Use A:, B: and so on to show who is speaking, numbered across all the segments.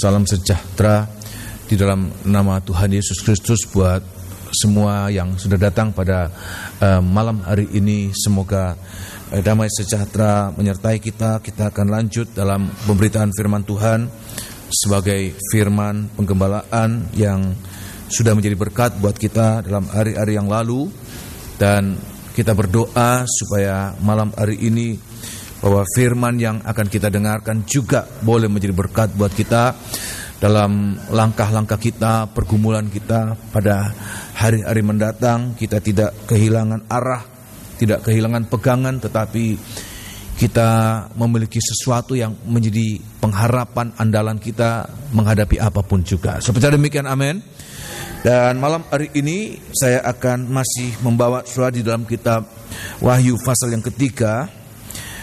A: Salam sejahtera di dalam nama Tuhan Yesus Kristus buat semua yang sudah datang pada malam hari ini. Semoga damai sejahtera menyertai kita. Kita akan lanjut dalam pemberitaan firman Tuhan sebagai firman penggembalaan yang sudah menjadi berkat buat kita dalam hari-hari yang lalu. Dan kita berdoa supaya malam hari ini bahwa firman yang akan kita dengarkan juga boleh menjadi berkat buat kita dalam langkah-langkah kita, pergumulan kita pada hari-hari mendatang. Kita tidak kehilangan arah, tidak kehilangan pegangan, tetapi kita memiliki sesuatu yang menjadi pengharapan andalan kita menghadapi apapun juga. Seperti demikian, amin. Dan malam hari ini saya akan masih membawa surah di dalam kitab Wahyu pasal yang ketiga.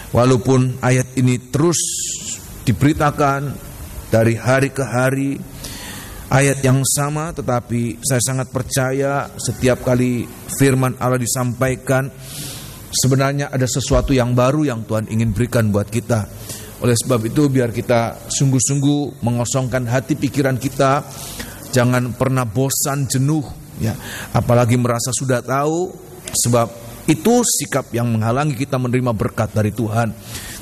A: Walaupun ayat ini terus diberitakan dari hari ke hari, ayat yang sama, tetapi saya sangat percaya setiap kali firman Allah disampaikan, sebenarnya ada sesuatu yang baru yang Tuhan ingin berikan buat kita. Oleh sebab itu biar kita sungguh-sungguh mengosongkan hati pikiran kita, jangan pernah bosan, jenuh, ya, apalagi merasa sudah tahu, sebab itu sikap yang menghalangi kita menerima berkat dari Tuhan.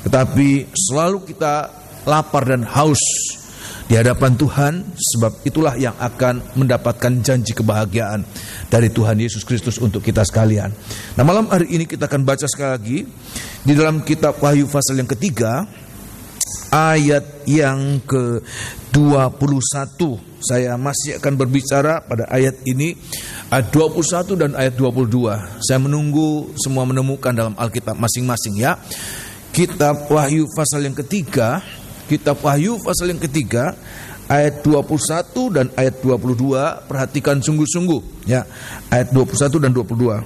A: Tetapi selalu kita lapar dan haus di hadapan Tuhan, sebab itulah yang akan mendapatkan janji kebahagiaan dari Tuhan Yesus Kristus untuk kita sekalian. Nah, malam hari ini kita akan baca sekali lagi di dalam kitab Wahyu pasal yang ketiga, ayat yang ke-21. Saya masih akan berbicara pada ayat ini, ayat 21 dan ayat 22. Saya menunggu semua menemukan dalam Alkitab masing-masing, ya. Kitab Wahyu pasal yang ketiga, kitab Wahyu pasal yang ketiga, ayat 21 dan ayat 22. Perhatikan sungguh-sungguh, ya. Ayat 21 dan 22.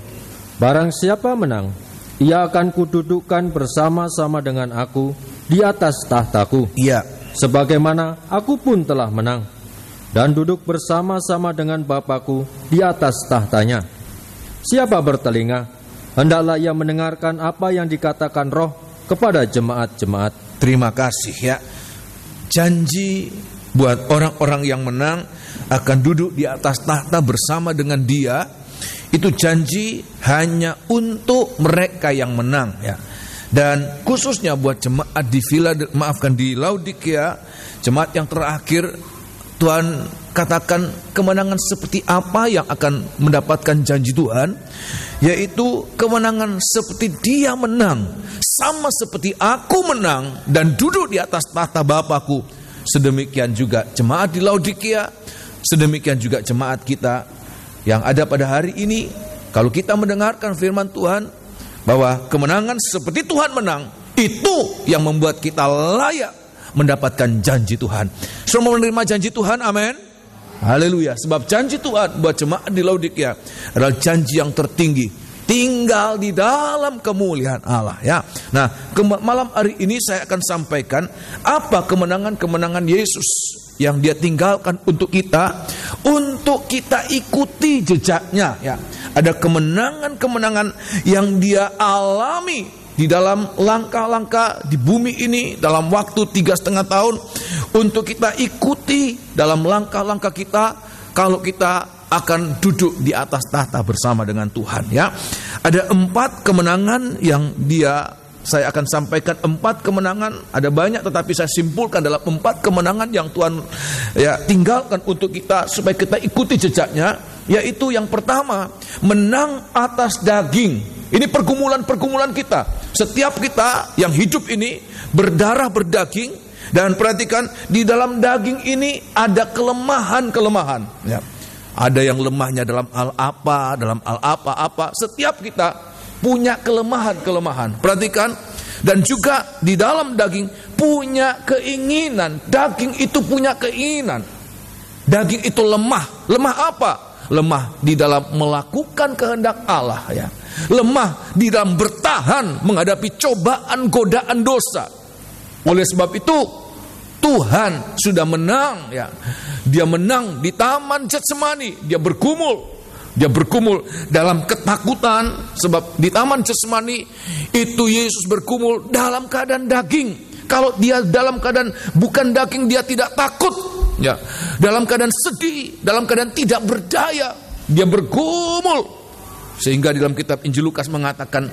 B: Barang siapa menang, ia akan kududukkan bersama-sama dengan aku di atas tahtaku.
A: Iya.
B: Sebagaimana aku pun telah menang dan duduk bersama-sama dengan Bapakku di atas tahtanya. Siapa bertelinga, hendaklah ia mendengarkan apa yang dikatakan Roh kepada jemaat-jemaat.
A: Terima kasih, ya. Janji buat orang-orang yang menang akan duduk di atas tahta bersama dengan Dia. Itu janji hanya untuk mereka yang menang, ya. Dan khususnya buat jemaat di Laodikia, jemaat yang terakhir, Tuhan katakan kemenangan seperti apa yang akan mendapatkan janji Tuhan, yaitu kemenangan seperti Dia menang, sama seperti aku menang dan duduk di atas tahta Bapakku. Sedemikian juga jemaat di Laodikia, sedemikian juga jemaat kita yang ada pada hari ini. Kalau kita mendengarkan firman Tuhan bahwa kemenangan seperti Tuhan menang, itu yang membuat kita layak mendapatkan janji Tuhan. Semua menerima janji Tuhan, amin. Haleluya. Sebab janji Tuhan buat jemaat di Laodikia adalah janji yang tertinggi, tinggal di dalam kemuliaan Allah, ya. Nah, malam hari ini saya akan sampaikan apa kemenangan-kemenangan Yesus yang Dia tinggalkan untuk kita ikuti jejaknya, ya. Ada kemenangan-kemenangan yang Dia alami di dalam langkah-langkah di bumi ini dalam waktu 3,5 tahun, untuk kita ikuti dalam langkah-langkah kita kalau kita akan duduk di atas tahta bersama dengan Tuhan, ya. Ada 4 kemenangan yang saya akan sampaikan. 4 kemenangan, ada banyak tetapi saya simpulkan dalam 4 kemenangan yang Tuhan, ya, tinggalkan untuk kita supaya kita ikuti jejaknya. Yaitu yang pertama, menang atas daging. Ini pergumulan-pergumulan kita. Setiap kita yang hidup ini berdarah berdaging. Dan perhatikan, di dalam daging ini ada kelemahan-kelemahan, ya. Ada yang lemahnya dalam hal apa. Setiap kita punya kelemahan-kelemahan. Perhatikan, dan juga di dalam daging punya keinginan. Daging itu punya keinginan. Daging itu lemah. Lemah apa? Lemah di dalam melakukan kehendak Allah, ya. Lemah di dalam bertahan menghadapi cobaan, godaan dosa. Oleh sebab itu Tuhan sudah menang, ya. Dia menang di Taman Getsemani. Dia bergumul dalam ketakutan, sebab di Taman Getsemani itu Yesus bergumul dalam keadaan daging. Kalau Dia dalam keadaan bukan daging, Dia tidak takut. ya, dalam keadaan sedih, dalam keadaan tidak berdaya, dia bergumul. Sehingga di dalam kitab Injil Lukas mengatakan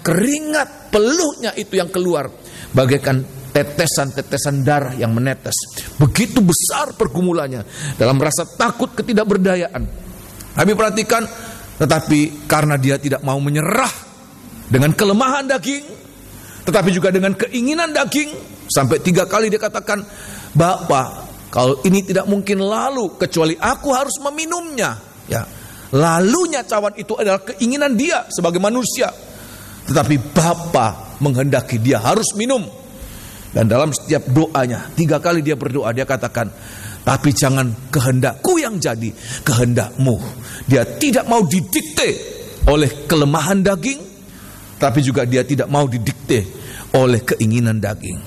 A: keringat peluhnya itu yang keluar bagaikan tetesan-tetesan darah yang menetes. Begitu besar pergumulannya dalam rasa takut ketidakberdayaan. Kami perhatikan, tetapi karena dia tidak mau menyerah dengan kelemahan daging, tetapi juga dengan keinginan daging, sampai 3 kali dia katakan, Bapa, kalau ini tidak mungkin lalu kecuali aku harus meminumnya. Ya, lalunya cawan itu adalah keinginan dia sebagai manusia, tetapi Bapa menghendaki dia harus minum. Dan dalam setiap doanya, 3 kali dia berdoa, dia katakan, tapi jangan kehendakku yang jadi, kehendakmu. Dia tidak mau didikte oleh kelemahan daging, tapi juga dia tidak mau didikte oleh keinginan daging.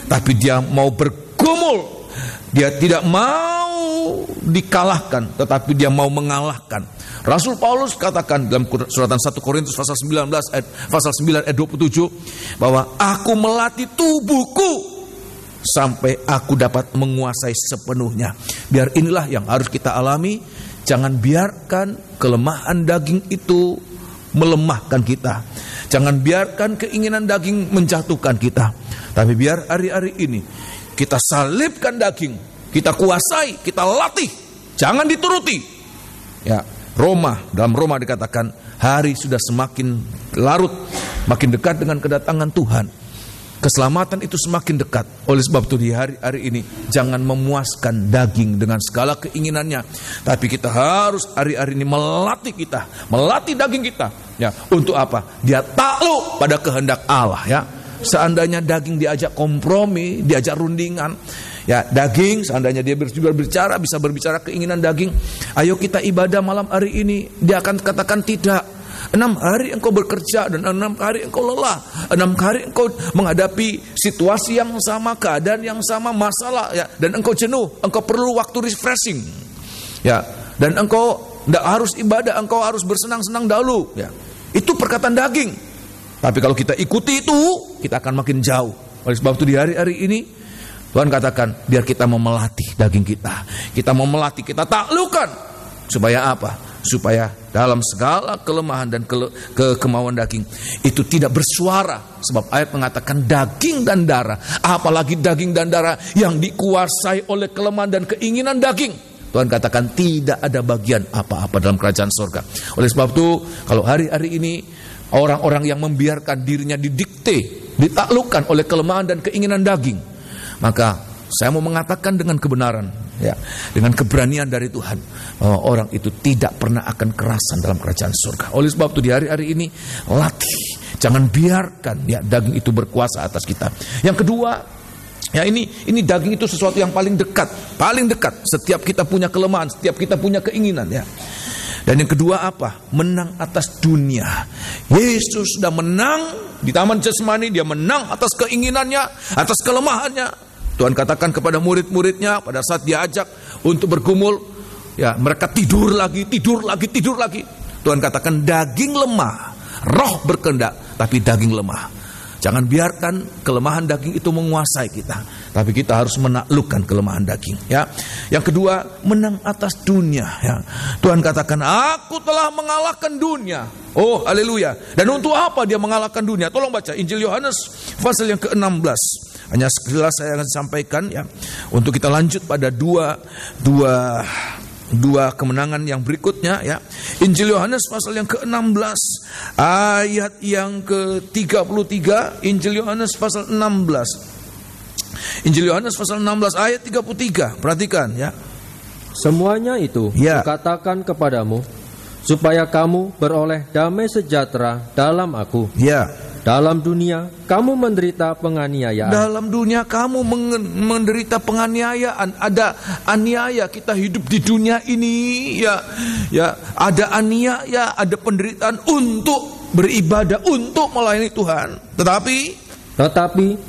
A: Tapi dia mau bergumul, dia tidak mau dikalahkan, tetapi dia mau mengalahkan. Rasul Paulus katakan dalam suratan 1 Korintus pasal 9 ayat 27 bahwa aku melatih tubuhku sampai aku dapat menguasai sepenuhnya. Biar inilah yang harus kita alami. Jangan biarkan kelemahan daging itu melemahkan kita. Jangan biarkan keinginan daging menjatuhkan kita. Tapi biar hari-hari ini kita salibkan daging, kita kuasai, kita latih, jangan dituruti. Ya, dalam Roma dikatakan hari sudah semakin larut, makin dekat dengan kedatangan Tuhan. Keselamatan itu semakin dekat. Oleh sebab itu di hari-hari ini jangan memuaskan daging dengan segala keinginannya, tapi kita harus hari-hari ini melatih daging kita. Ya, untuk apa? Dia takluk pada kehendak Allah. Ya, seandainya daging diajak kompromi, diajak rundingan, ya daging seandainya dia berbicara, bisa berbicara keinginan daging, ayo kita ibadah malam hari ini, dia akan katakan tidak. 6 hari engkau bekerja dan 6 hari engkau lelah, 6 hari engkau menghadapi situasi yang sama, keadaan yang sama, masalah, ya, dan engkau jenuh, engkau perlu waktu refreshing, ya, dan engkau tidak harus ibadah, engkau harus bersenang-senang dahulu, ya. Itu perkataan daging. Tapi kalau kita ikuti itu, kita akan makin jauh. Oleh sebab itu di hari-hari ini Tuhan katakan, biar kita mau melatih daging kita mau melatih, kita taklukkan. Supaya apa? Supaya dalam segala kelemahan dan kemauan daging itu tidak bersuara. Sebab ayat mengatakan daging dan darah, apalagi daging dan darah yang dikuasai oleh kelemahan dan keinginan daging, Tuhan katakan tidak ada bagian apa-apa dalam kerajaan surga. Oleh sebab itu, kalau hari-hari ini orang-orang yang membiarkan dirinya didikte, ditaklukkan oleh kelemahan dan keinginan daging, maka saya mau mengatakan dengan kebenaran, ya, dengan keberanian dari Tuhan, bahwa orang itu tidak pernah akan kerasan dalam kerajaan surga. Oleh sebab itu di hari-hari ini latih, jangan biarkan ya daging itu berkuasa atas kita. Yang kedua, ya ini daging itu sesuatu yang paling dekat. Setiap kita punya kelemahan, setiap kita punya keinginan, ya. Dan yang kedua apa? Menang atas dunia. Yesus sudah menang di Taman Getsemani, dia menang atas keinginannya, atas kelemahannya. Tuhan katakan kepada murid-muridnya pada saat diajak untuk bergumul, ya mereka tidur lagi. Tuhan katakan daging lemah, roh berkehendak, tapi daging lemah. Jangan biarkan kelemahan daging itu menguasai kita, tapi kita harus menaklukkan kelemahan daging. Ya, yang kedua menang atas dunia. Ya, Tuhan katakan, aku telah mengalahkan dunia. Oh, haleluya! Dan untuk apa dia mengalahkan dunia? Tolong baca Injil Yohanes pasal yang ke-16. Hanya sekilas saya akan sampaikan, ya, untuk kita lanjut pada dua kemenangan yang berikutnya, ya. Injil Yohanes pasal yang ke-16 ayat yang ke-33. Injil Yohanes pasal 16. Injil Yohanes pasal 16 ayat 33. Perhatikan, ya.
B: Semuanya itu kukatakan kepadamu supaya kamu beroleh damai sejahtera dalam aku.
A: Ya.
B: Dalam dunia kamu menderita penganiayaan.
A: Dalam dunia kamu menderita penganiayaan. Ada aniaya, kita hidup di dunia ini, ya, ada aniaya, ada penderitaan untuk beribadah, untuk melayani Tuhan. Tetapi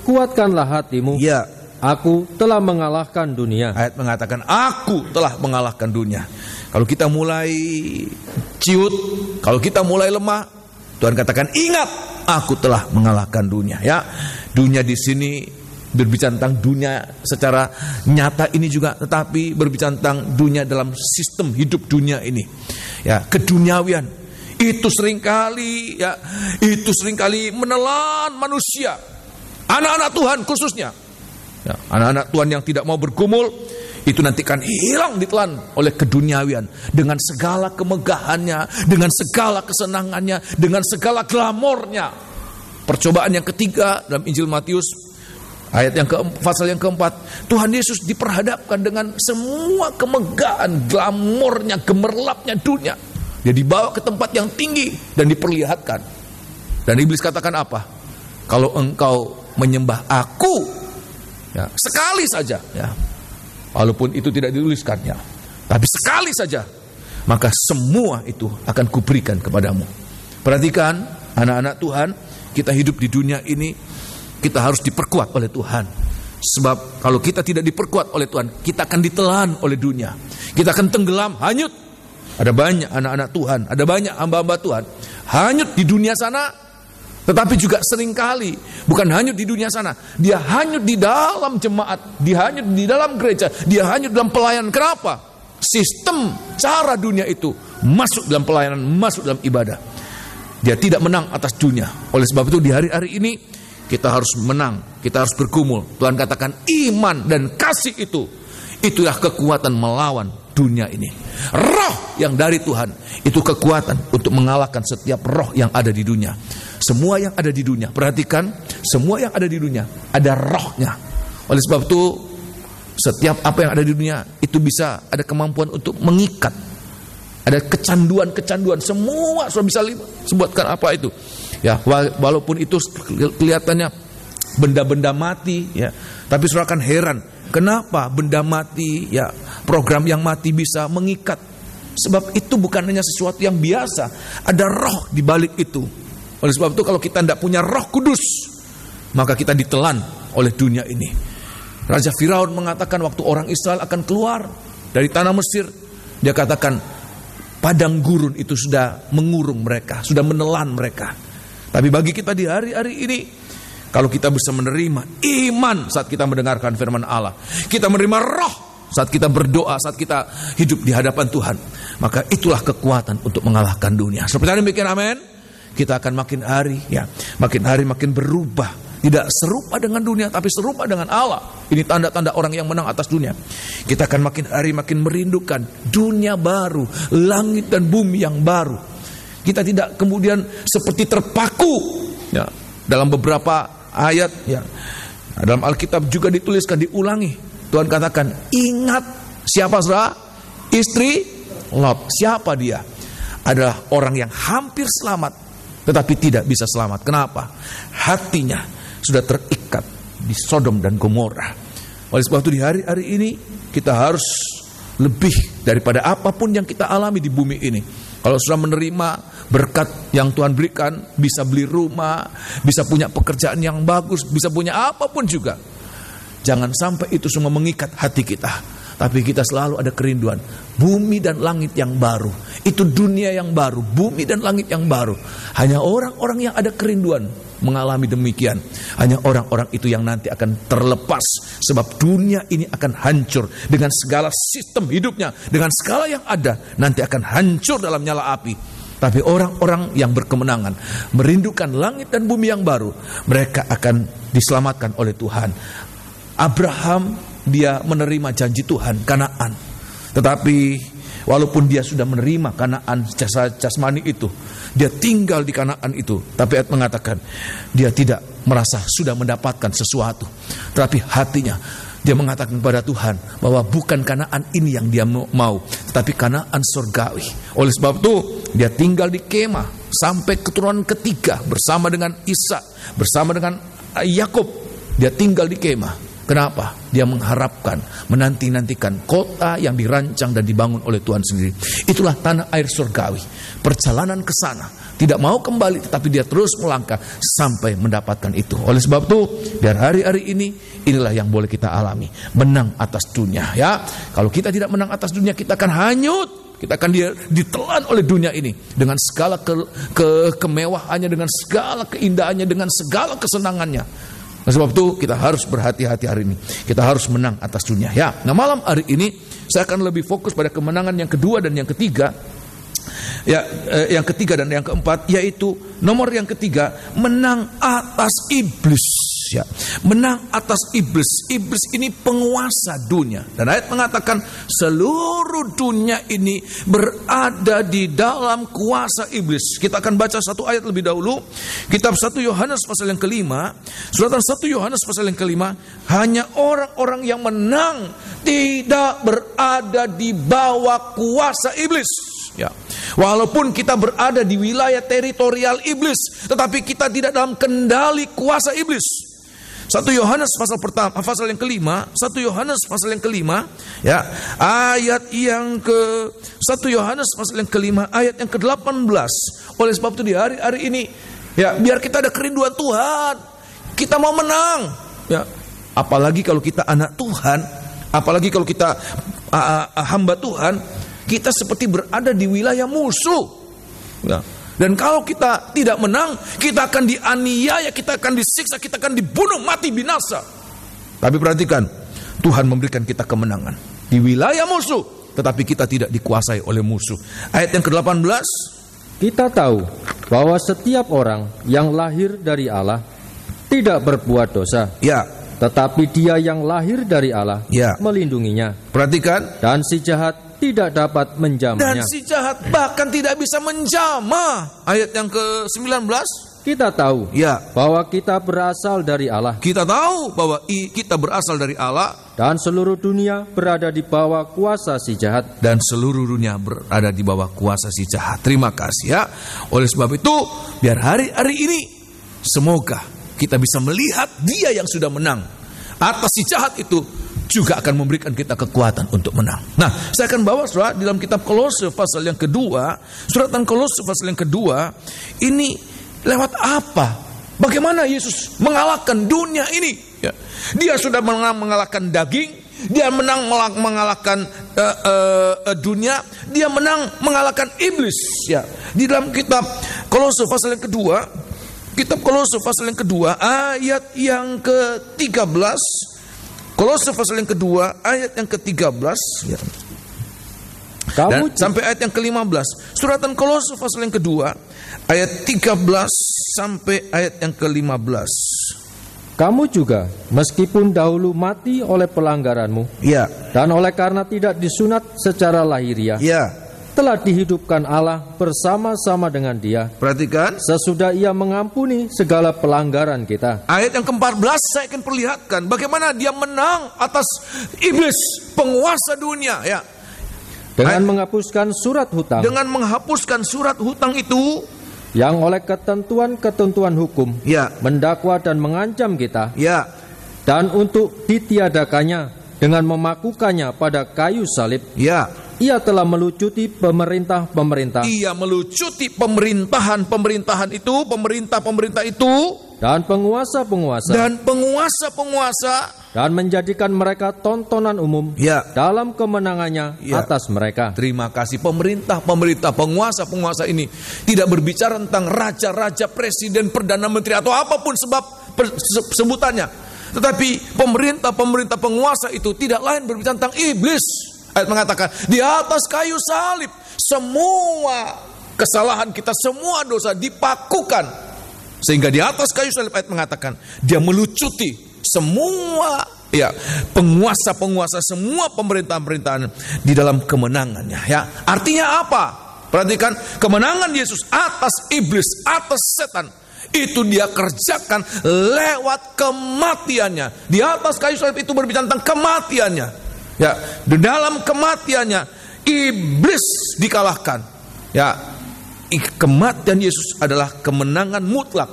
A: kuatkanlah hatimu. Ya.
B: Aku telah mengalahkan dunia.
A: Ayat mengatakan aku telah mengalahkan dunia. Kalau kita mulai ciut, kalau kita mulai lemah, Tuhan katakan ingat, aku telah mengalahkan dunia. Ya, dunia di sini berbicara tentang dunia secara nyata ini juga, tetapi berbicara tentang dunia dalam sistem hidup dunia ini. Ya, keduniawian itu seringkali menelan manusia, anak-anak Tuhan khususnya. Ya, anak-anak Tuhan yang tidak mau bergumul itu nanti akan hilang ditelan oleh keduniawian dengan segala kemegahannya, dengan segala kesenangannya, dengan segala glamornya. Percobaan yang ketiga dalam Injil Matius ayat yang pasal yang keempat, Tuhan Yesus diperhadapkan dengan semua kemegahan, glamornya, gemerlapnya dunia. Dia dibawa ke tempat yang tinggi dan diperlihatkan. Dan iblis katakan apa? Kalau engkau menyembah aku, ya, sekali saja, ya, walaupun itu tidak dituliskannya, tapi sekali saja, maka semua itu akan kuberikan kepadamu. Perhatikan, anak-anak Tuhan, kita hidup di dunia ini, kita harus diperkuat oleh Tuhan. Sebab kalau kita tidak diperkuat oleh Tuhan, kita akan ditelan oleh dunia. Kita akan tenggelam, hanyut. Ada banyak anak-anak Tuhan, ada banyak hamba-hamba Tuhan hanyut di dunia sana. Tetapi juga seringkali bukan hanyut di dunia sana, dia hanyut di dalam jemaat, dia hanyut di dalam gereja, dia hanyut dalam pelayanan. Kenapa? Sistem cara dunia itu masuk dalam pelayanan, masuk dalam ibadah. Dia tidak menang atas dunia. Oleh sebab itu di hari-hari ini kita harus menang, kita harus bergumul. Tuhan katakan iman dan kasih itulah kekuatan melawan dunia ini. Roh yang dari Tuhan itu kekuatan untuk mengalahkan setiap roh yang ada di dunia. Semua yang ada di dunia, perhatikan, semua yang ada di dunia ada rohnya. Oleh sebab itu setiap apa yang ada di dunia itu bisa ada kemampuan untuk mengikat. Ada kecanduan-kecanduan, semua sudah bisa sebutkan apa itu. Ya, walaupun itu kelihatannya benda-benda mati, ya, tapi saudara akan heran, kenapa benda mati, ya, program yang mati bisa mengikat? Sebab itu bukan hanya sesuatu yang biasa, ada roh di balik itu. Oleh sebab itu kalau kita tidak punya Roh Kudus, maka kita ditelan oleh dunia ini. Raja Firaun mengatakan waktu orang Israel akan keluar dari tanah Mesir, dia katakan padang gurun itu sudah mengurung mereka, sudah menelan mereka. Tapi bagi kita di hari-hari ini, kalau kita bisa menerima iman saat kita mendengarkan firman Allah, kita menerima roh saat kita berdoa, saat kita hidup di hadapan Tuhan, maka itulah kekuatan untuk mengalahkan dunia. Seperti demikian, amin. Kita akan makin hari makin berubah. Tidak serupa dengan dunia, tapi serupa dengan Allah. Ini tanda-tanda orang yang menang atas dunia. Kita akan makin hari makin merindukan dunia baru, langit dan bumi yang baru. Kita tidak kemudian seperti terpaku, ya, dalam beberapa ayat, ya, dalam Alkitab juga dituliskan, diulangi. Tuhan katakan, ingat siapa saudara? Istri Lot. Siapa dia? Adalah orang yang hampir selamat, tetapi tidak bisa selamat. Kenapa? Hatinya sudah terikat di Sodom dan Gomora. Oleh sebab itu di hari-hari ini kita harus lebih daripada apapun yang kita alami di bumi ini. Kalau sudah menerima berkat yang Tuhan berikan, bisa beli rumah, bisa punya pekerjaan yang bagus, bisa punya apapun juga, jangan sampai itu semua mengikat hati kita. Tapi kita selalu ada kerinduan bumi dan langit yang baru. Itu dunia yang baru, bumi dan langit yang baru. Hanya orang-orang yang ada kerinduan mengalami demikian. Hanya orang-orang itu yang nanti akan terlepas. Sebab dunia ini akan hancur dengan segala sistem hidupnya, dengan segala yang ada, nanti akan hancur dalam nyala api. Tapi orang-orang yang berkemenangan, merindukan langit dan bumi yang baru, mereka akan diselamatkan oleh Tuhan. Abraham, dia menerima janji Tuhan, Kanaan. Tetapi walaupun dia sudah menerima Kanaan jasmani itu, dia tinggal di Kanaan itu, tapi ayat mengatakan dia tidak merasa sudah mendapatkan sesuatu. Tetapi hatinya dia mengatakan kepada Tuhan bahwa bukan Kanaan ini yang dia mau, tetapi Kanaan surgawi. Oleh sebab itu dia tinggal di kemah sampai keturunan ketiga bersama dengan Ishak, bersama dengan Yakub. Dia tinggal di kemah. Kenapa? Dia mengharapkan, menanti-nantikan kota yang dirancang dan dibangun oleh Tuhan sendiri. Itulah tanah air surgawi. Perjalanan ke sana, tidak mau kembali, tetapi dia terus melangkah sampai mendapatkan itu. Oleh sebab itu, biar hari-hari ini, inilah yang boleh kita alami. Menang atas dunia, ya. Kalau kita tidak menang atas dunia, kita akan hanyut. Kita akan ditelan oleh dunia ini dengan segala kemewahannya, dengan segala keindahannya, dengan segala kesenangannya. Oleh sebab itu kita harus berhati-hati hari ini. Kita harus menang atas dunia. Ya, nah malam hari ini saya akan lebih fokus pada kemenangan yang kedua dan yang ketiga. Ya, yang ketiga dan yang keempat, yaitu nomor yang ketiga, menang atas iblis. Ya, menang atas iblis. Iblis ini penguasa dunia. Dan ayat mengatakan seluruh dunia ini berada di dalam kuasa iblis. Kita akan baca satu ayat lebih dahulu. Kitab 1 Yohanes pasal yang kelima. Suratan 1 Yohanes pasal yang kelima. Hanya orang-orang yang menang tidak berada di bawah kuasa iblis. Ya, walaupun kita berada di wilayah teritorial iblis, tetapi kita tidak dalam kendali kuasa iblis. 1 Yohanes pasal pertama, pasal yang kelima, 1 Yohanes pasal yang kelima, ya, ayat yang ke 1 Yohanes pasal yang kelima, ayat yang ke-18. Oleh sebab itu di hari-hari ini, ya, biar kita ada kerinduan Tuhan, kita mau menang, ya. Apalagi kalau kita anak Tuhan, apalagi kalau kita hamba Tuhan, kita seperti berada di wilayah musuh, ya. Dan kalau kita tidak menang, kita akan dianiaya, kita akan disiksa, kita akan dibunuh, mati, binasa. Tapi perhatikan, Tuhan memberikan kita kemenangan di wilayah musuh, tetapi kita tidak dikuasai oleh musuh. Ayat yang ke-18,
B: kita tahu bahwa setiap orang yang lahir dari Allah tidak berbuat dosa.
A: Ya.
B: Tetapi dia yang lahir dari Allah, ya, melindunginya.
A: Perhatikan.
B: Dan si jahat tidak dapat menjamahnya.
A: Dan si jahat bahkan tidak bisa menjamah. Ayat yang ke-19.
B: Kita tahu, ya, bahwa kita berasal dari Allah.
A: Kita tahu bahwa kita berasal dari Allah.
B: Dan seluruh dunia berada di bawah kuasa si jahat.
A: Dan seluruh dunia berada di bawah kuasa si jahat. Terima kasih, ya. Oleh sebab itu, biar hari-hari ini semoga kita bisa melihat Dia yang sudah menang atas si jahat itu, juga akan memberikan kita kekuatan untuk menang. Nah, saya akan bawa saudara di dalam kitab Kolose pasal yang kedua. Suratan Kolose pasal yang kedua, ini lewat apa? Bagaimana Yesus mengalahkan dunia ini? Ya. Dia sudah mengalahkan daging, dia menang mengalahkan dunia, dia menang mengalahkan iblis. Ya. Di dalam kitab Kolose pasal yang kedua, kitab Kolose pasal yang kedua, ayat yang ke-13. Kolose pasal yang kedua, ayat yang ke-13, ya. Dan sampai ayat yang ke-15. Suratan Kolose pasal yang kedua, ayat 13 sampai ayat yang ke-15.
B: Kamu juga, meskipun dahulu mati oleh pelanggaranmu,
A: ya,
B: dan oleh karena tidak disunat secara lahiriah,
A: ya,
B: telah dihidupkan Allah bersama-sama dengan Dia.
A: Perhatikan,
B: sesudah Ia mengampuni segala pelanggaran kita.
A: Ayat yang ke-14 saya akan perlihatkan bagaimana Dia menang atas iblis, penguasa dunia, ya.
B: Dengan menghapuskan surat hutang.
A: Dengan menghapuskan surat hutang itu
B: yang oleh ketentuan-ketentuan hukum, ya, mendakwa dan mengancam kita,
A: ya.
B: Dan untuk ditiadakannya dengan memakukannya pada kayu salib,
A: ya,
B: Ia telah melucuti pemerintah-pemerintah.
A: Ia melucuti pemerintahan itu, pemerintah itu,
B: dan penguasa-penguasa. Dan menjadikan mereka tontonan umum, ya, dalam kemenangannya, ya, atas mereka.
A: Terima kasih. Pemerintah, penguasa ini tidak berbicara tentang raja-raja, presiden, perdana menteri atau apapun sebutannya. Tetapi pemerintah, penguasa itu tidak lain berbicara tentang iblis. Ayat mengatakan, di atas kayu salib semua kesalahan kita, semua dosa dipakukan. Sehingga di atas kayu salib, ayat mengatakan, Dia melucuti semua, ya, penguasa-penguasa, semua pemerintahan-pemerintahan di dalam kemenangannya, ya. Artinya apa? Perhatikan, kemenangan Yesus atas iblis, atas setan, itu Dia kerjakan lewat kematiannya. Di atas kayu salib itu berbicara tentang kematiannya. Ya, di dalam kematiannya iblis dikalahkan. Ya, kematian Yesus adalah kemenangan mutlak.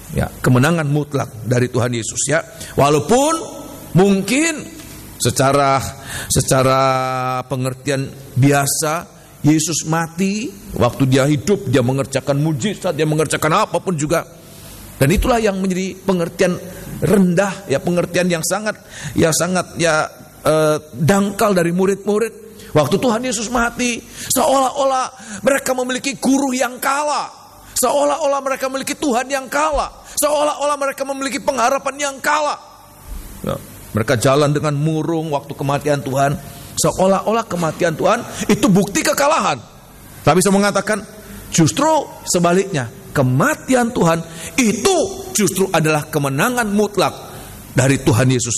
A: Ya, kemenangan mutlak dari Tuhan Yesus, ya. Walaupun mungkin secara pengertian biasa Yesus mati, waktu Dia hidup Dia mengerjakan mujizat, Dia mengerjakan apapun juga. Dan itulah yang menjadi pengertian rendah, ya, pengertian yang sangat dangkal dari murid-murid. Waktu Tuhan Yesus mati, seolah-olah mereka memiliki guru yang kalah, seolah-olah mereka memiliki Tuhan yang kalah, Seolah-olah mereka memiliki pengharapan yang kalah. Ya, mereka jalan dengan murung waktu kematian Tuhan. Seolah-olah kematian Tuhan itu bukti kekalahan. Tapi saya mengatakan justru sebaliknya. Kematian Tuhan itu justru adalah kemenangan mutlak dari Tuhan Yesus,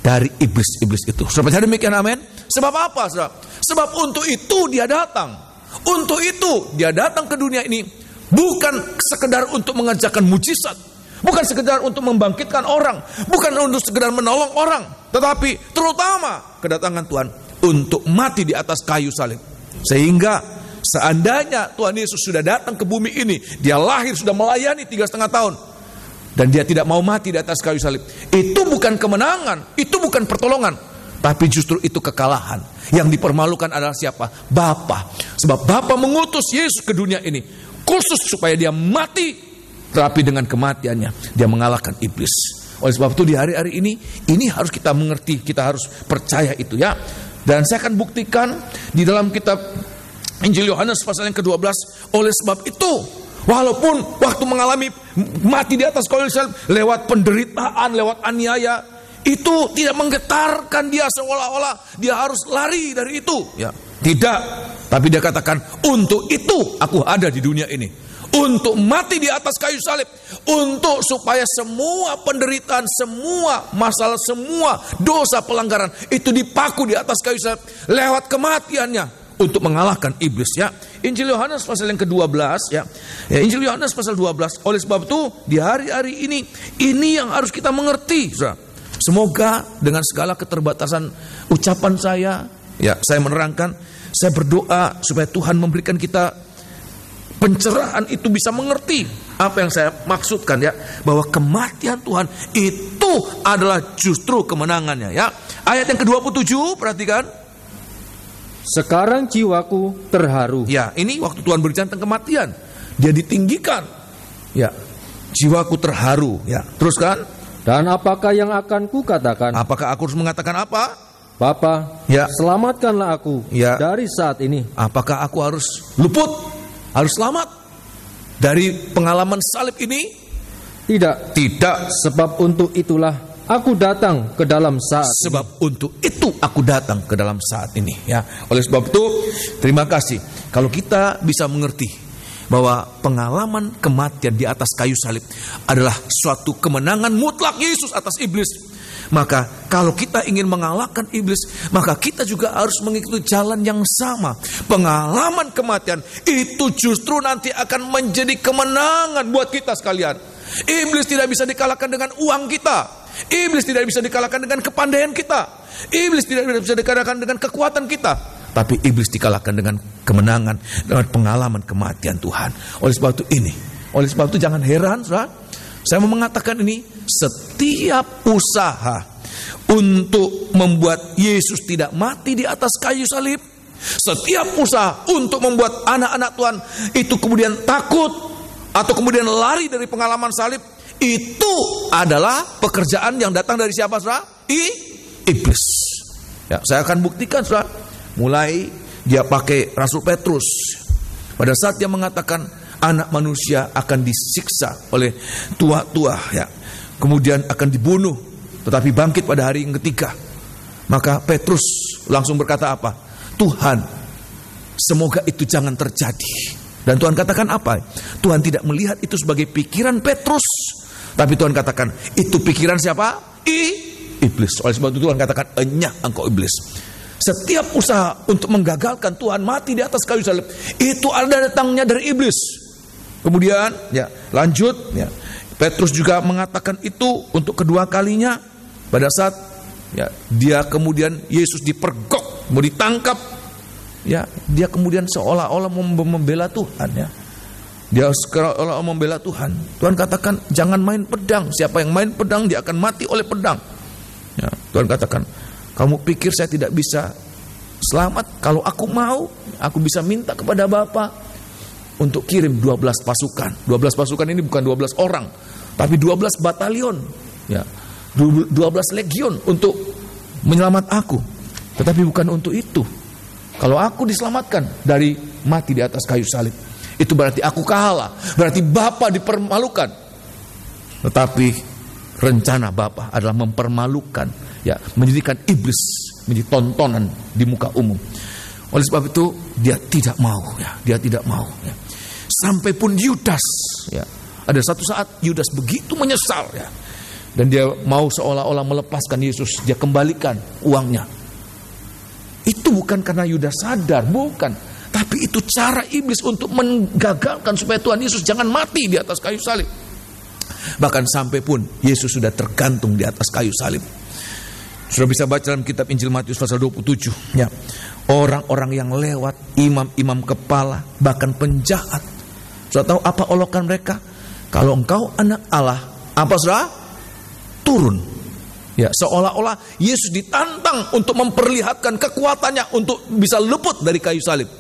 A: dari iblis-iblis itu. Saudara percaya demikian, amin? Sebab apa, saudara? Sebab untuk itu dia datang. Untuk itu dia datang ke dunia ini. Bukan sekedar untuk mengerjakan mujizat, bukan sekedar untuk membangkitkan orang, bukan untuk sekedar menolong orang, tetapi terutama kedatangan Tuhan untuk mati di atas kayu salib. Sehingga seandainya Tuhan Yesus sudah datang ke bumi ini, dia lahir sudah melayani 3,5 tahun, dan dia tidak mau mati di atas kayu salib, itu bukan kemenangan, itu bukan pertolongan, tapi justru itu kekalahan. Yang dipermalukan adalah siapa? Bapa. Sebab Bapa mengutus Yesus ke dunia ini khusus supaya dia mati, tetapi dengan kematiannya dia mengalahkan iblis. Oleh sebab itu di hari-hari ini harus kita mengerti, kita harus percaya itu ya. Dan saya akan buktikan di dalam kitab Injil Yohanes pasal yang ke-12. Oleh sebab itu, walaupun waktu mengalami mati di atas kayu salib lewat penderitaan, lewat aniaya, itu tidak menggetarkan dia seolah-olah dia harus lari dari itu ya. Tidak, tapi dia katakan, untuk itu aku ada di dunia ini, untuk mati di atas kayu salib, untuk supaya semua penderitaan, semua masalah, semua dosa pelanggaran itu dipaku di atas kayu salib lewat kematiannya untuk mengalahkan iblis ya. Injil Yohanes pasal yang ke-12 ya. Injil Yohanes pasal 12. Oleh sebab itu di hari-hari ini yang harus kita mengerti, saudara. Semoga dengan segala keterbatasan ucapan saya menerangkan, saya berdoa supaya Tuhan memberikan kita pencerahan itu, bisa mengerti apa yang saya maksudkan ya, bahwa kematian Tuhan itu adalah justru kemenangannya ya. Ayat yang ke-27 perhatikan.
B: Sekarang jiwaku terharu.
A: Ya, ini waktu Tuhan berbicara tentang kematian, dia ditinggikan. Ya, jiwaku terharu ya. Teruskan.
B: Dan apakah yang akan kukatakan?
A: Apakah aku harus mengatakan apa?
B: Bapa,
A: ya,
B: selamatkanlah aku dari saat ini.
A: Apakah aku harus luput? Harus selamat dari pengalaman salib ini?
B: Tidak.
A: Tidak.
B: Sebab untuk itulah aku datang ke dalam saat ini.
A: Sebab untuk itu aku datang ke dalam saat ini ya. Oleh sebab itu terima kasih kalau kita bisa mengerti bahwa pengalaman kematian di atas kayu salib adalah suatu kemenangan mutlak Yesus atas iblis. Maka kalau kita ingin mengalahkan iblis, maka kita juga harus mengikuti jalan yang sama. Pengalaman kematian itu justru nanti akan menjadi kemenangan buat kita sekalian. Iblis tidak bisa dikalahkan dengan uang kita. Iblis tidak bisa dikalahkan dengan kepandaian kita. Iblis tidak bisa dikalahkan dengan kekuatan kita. Tapi iblis dikalahkan dengan kemenangan, dengan pengalaman kematian Tuhan. Oleh sebab itu jangan heran, saudara. Saya mau mengatakan ini, setiap usaha untuk membuat Yesus tidak mati di atas kayu salib, setiap usaha untuk membuat anak-anak Tuhan itu kemudian takut atau kemudian lari dari pengalaman salib, itu adalah pekerjaan yang datang dari siapa, saudara? Iblis. Ya, saya akan buktikan, saudara. Mulai dia pakai Rasul Petrus pada saat dia mengatakan anak manusia akan disiksa oleh tua-tua ya, kemudian akan dibunuh, tetapi bangkit pada hari yang ketiga. Maka Petrus langsung berkata apa? Tuhan, semoga itu jangan terjadi. Dan Tuhan katakan apa? Tuhan tidak melihat itu sebagai pikiran Petrus, tapi Tuhan katakan itu pikiran siapa? Iblis. Oleh sebab itu Tuhan katakan, enyah engkau iblis. Setiap usaha untuk menggagalkan Tuhan mati di atas kayu salib itu ada datangnya dari iblis. Kemudian ya lanjut ya, Petrus juga mengatakan itu untuk kedua kalinya pada saat ya dia kemudian Yesus dipergok, mau ditangkap ya, dia kemudian seolah-olah membela Tuhan ya. Dia seolah-olah membela Tuhan. Tuhan katakan jangan main pedang. Siapa yang main pedang dia akan mati oleh pedang. Ya, Tuhan katakan, kamu pikir saya tidak bisa selamat? Kalau aku mau, aku bisa minta kepada Bapa untuk kirim 12 pasukan. 12 pasukan ini bukan 12 orang, tapi 12 batalion, ya, 12 legion untuk menyelamat aku. Tetapi bukan untuk itu. Kalau aku diselamatkan dari mati di atas kayu salib, itu berarti aku kalah, berarti Bapa dipermalukan. Tetapi rencana Bapa adalah mempermalukan, ya, menjadikan iblis menjadi tontonan di muka umum. Oleh sebab itu dia tidak mau, ya, dia tidak mau, ya. Sampai pun Yudas, ya, ada satu saat Yudas begitu menyesal, ya, dan dia mau seolah-olah melepaskan Yesus, dia kembalikan uangnya. Itu bukan karena Yudas sadar, bukan, tapi itu cara iblis untuk menggagalkan supaya Tuhan Yesus jangan mati di atas kayu salib. Bahkan sampai pun Yesus sudah tergantung di atas kayu salib. Sudah bisa baca dalam kitab Injil Matius pasal 27, ya. Orang-orang yang lewat, imam-imam kepala, bahkan penjahat, sudah tahu apa olokan mereka? Kalau engkau anak Allah, apa sudah? Turun. Ya, seolah-olah Yesus ditantang untuk memperlihatkan kekuatannya untuk bisa luput dari kayu salib.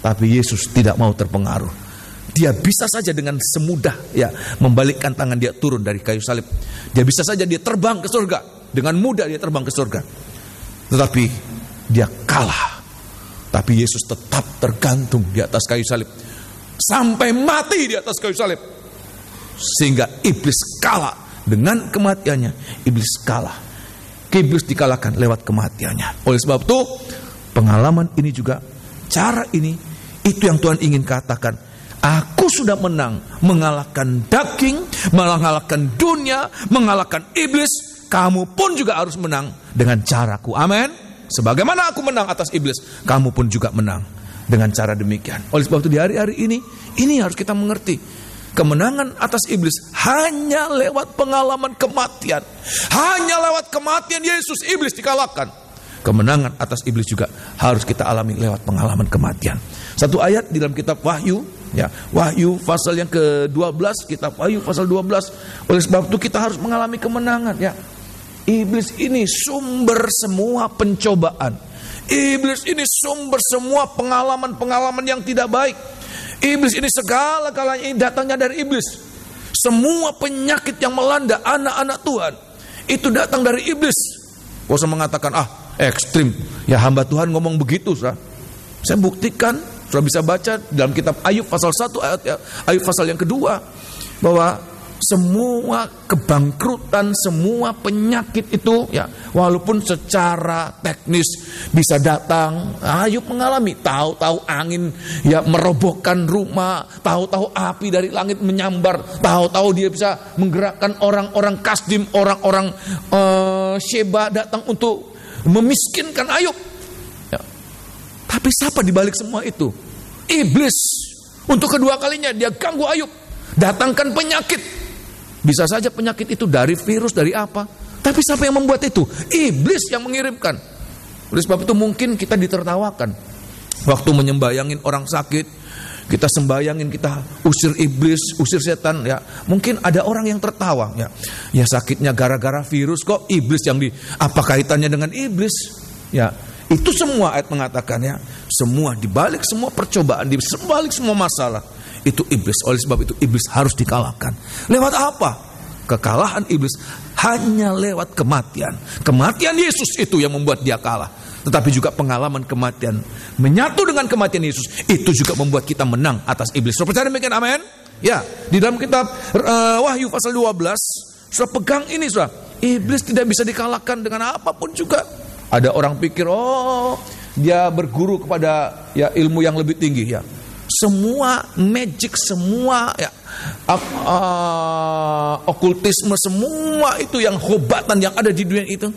A: Tapi Yesus tidak mau terpengaruh. Dia bisa saja dengan semudah, ya, membalikkan tangan, dia turun dari kayu salib. Dia bisa saja dia terbang ke surga. Dengan mudah dia terbang ke surga. Tetapi dia kalah. Tapi Yesus tetap tergantung di atas kayu salib. Sampai mati di atas kayu salib. Sehingga iblis kalah. Dengan kematiannya, iblis kalah. Iblis dikalahkan lewat kematiannya. Oleh sebab itu, pengalaman ini juga, cara ini, itu yang Tuhan ingin katakan. Aku sudah menang, mengalahkan daging, mengalahkan dunia, mengalahkan iblis. Kamu pun juga harus menang dengan caraku. Amin. Sebagaimana aku menang atas iblis, kamu pun juga menang dengan cara demikian. Oleh sebab itu di hari-hari ini harus kita mengerti. Kemenangan atas iblis hanya lewat pengalaman kematian. Hanya lewat kematian Yesus, iblis dikalahkan. Kemenangan atas iblis juga harus kita alami lewat pengalaman kematian. Satu ayat di dalam kitab Wahyu, ya, Wahyu pasal yang ke-12, kitab Wahyu pasal 12. Oleh sebab itu kita harus mengalami kemenangan, ya. Iblis ini sumber semua pencobaan. Iblis ini sumber semua pengalaman-pengalaman yang tidak baik. Iblis ini segala-galanya ini datangnya dari iblis. Semua penyakit yang melanda anak-anak Tuhan itu datang dari iblis. Kau usah mengatakan, ekstrim. Ya, hamba Tuhan ngomong begitu, saudara. Saya buktikan, saudara bisa baca dalam kitab Ayub pasal 1 ayat, ya, Ayub pasal yang kedua, bahwa semua kebangkrutan, semua penyakit itu, ya, walaupun secara teknis bisa datang, Ayub mengalami, tahu-tahu angin, ya, merobohkan rumah, tahu-tahu api dari langit menyambar, tahu-tahu dia bisa menggerakkan orang-orang Kasdim, orang-orang Sheba datang untuk memiskinkan Ayub, ya. Tapi siapa di balik semua itu? Iblis. Untuk kedua kalinya dia ganggu Ayub, datangkan penyakit. Bisa saja penyakit itu dari virus, dari apa. Tapi siapa yang membuat itu? Iblis yang mengirimkan. Oleh sebab itu mungkin kita ditertawakan. Waktu menyembayangin orang sakit, kita sembayangin, kita usir iblis, usir setan, ya. Mungkin ada orang yang tertawa, ya. Ya, sakitnya gara-gara virus, kok iblis yang apa kaitannya dengan iblis? Ya, itu semua ayat mengatakan, ya. Semua dibalik semua percobaan, dibalik semua masalah, itu iblis. Oleh sebab itu iblis harus dikalahkan. Lewat apa? Kekalahan iblis hanya lewat kematian. Kematian Yesus itu yang membuat dia kalah. Tetapi juga pengalaman kematian, menyatu dengan kematian Yesus, itu juga membuat kita menang atas iblis. Saudara percaya demikian? Amin. Ya, di dalam kitab Wahyu pasal 12, saudara pegang ini, saudara. Iblis tidak bisa dikalahkan dengan apapun juga. Ada orang pikir, dia berguru kepada, ya, ilmu yang lebih tinggi, ya. Semua magic, semua, ya, okultisme, semua itu yang hobatan yang ada di dunia itu,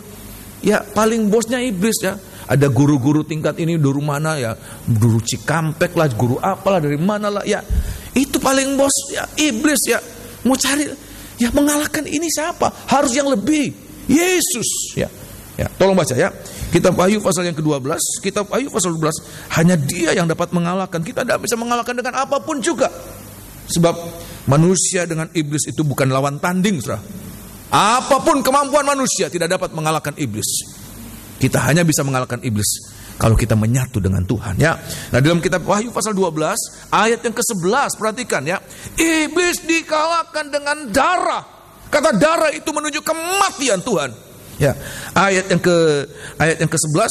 A: ya, paling bosnya iblis, ya. Ada guru-guru tingkat ini, guru mana, ya, guru Cikampek lah, guru apalah, dari mana lah, ya. Itu paling bos, ya, iblis, ya. Mau cari, ya, mengalahkan ini siapa? Harus yang lebih, Yesus, ya. Ya, tolong baca, ya. Kitab Wahyu pasal yang ke-12, kitab Wahyu pasal 12, hanya dia yang dapat mengalahkan. Kita tidak bisa mengalahkan dengan apapun juga. Sebab manusia dengan iblis itu bukan lawan tanding, saudara. Apapun kemampuan manusia tidak dapat mengalahkan iblis. Kita hanya bisa mengalahkan iblis kalau kita menyatu dengan Tuhan, ya. Nah, dalam kitab Wahyu pasal 12 ayat yang ke-11, perhatikan, ya. Iblis dikalahkan dengan darah. Kata darah itu menunjuk kematian Tuhan. Ya, ayat yang ke-11.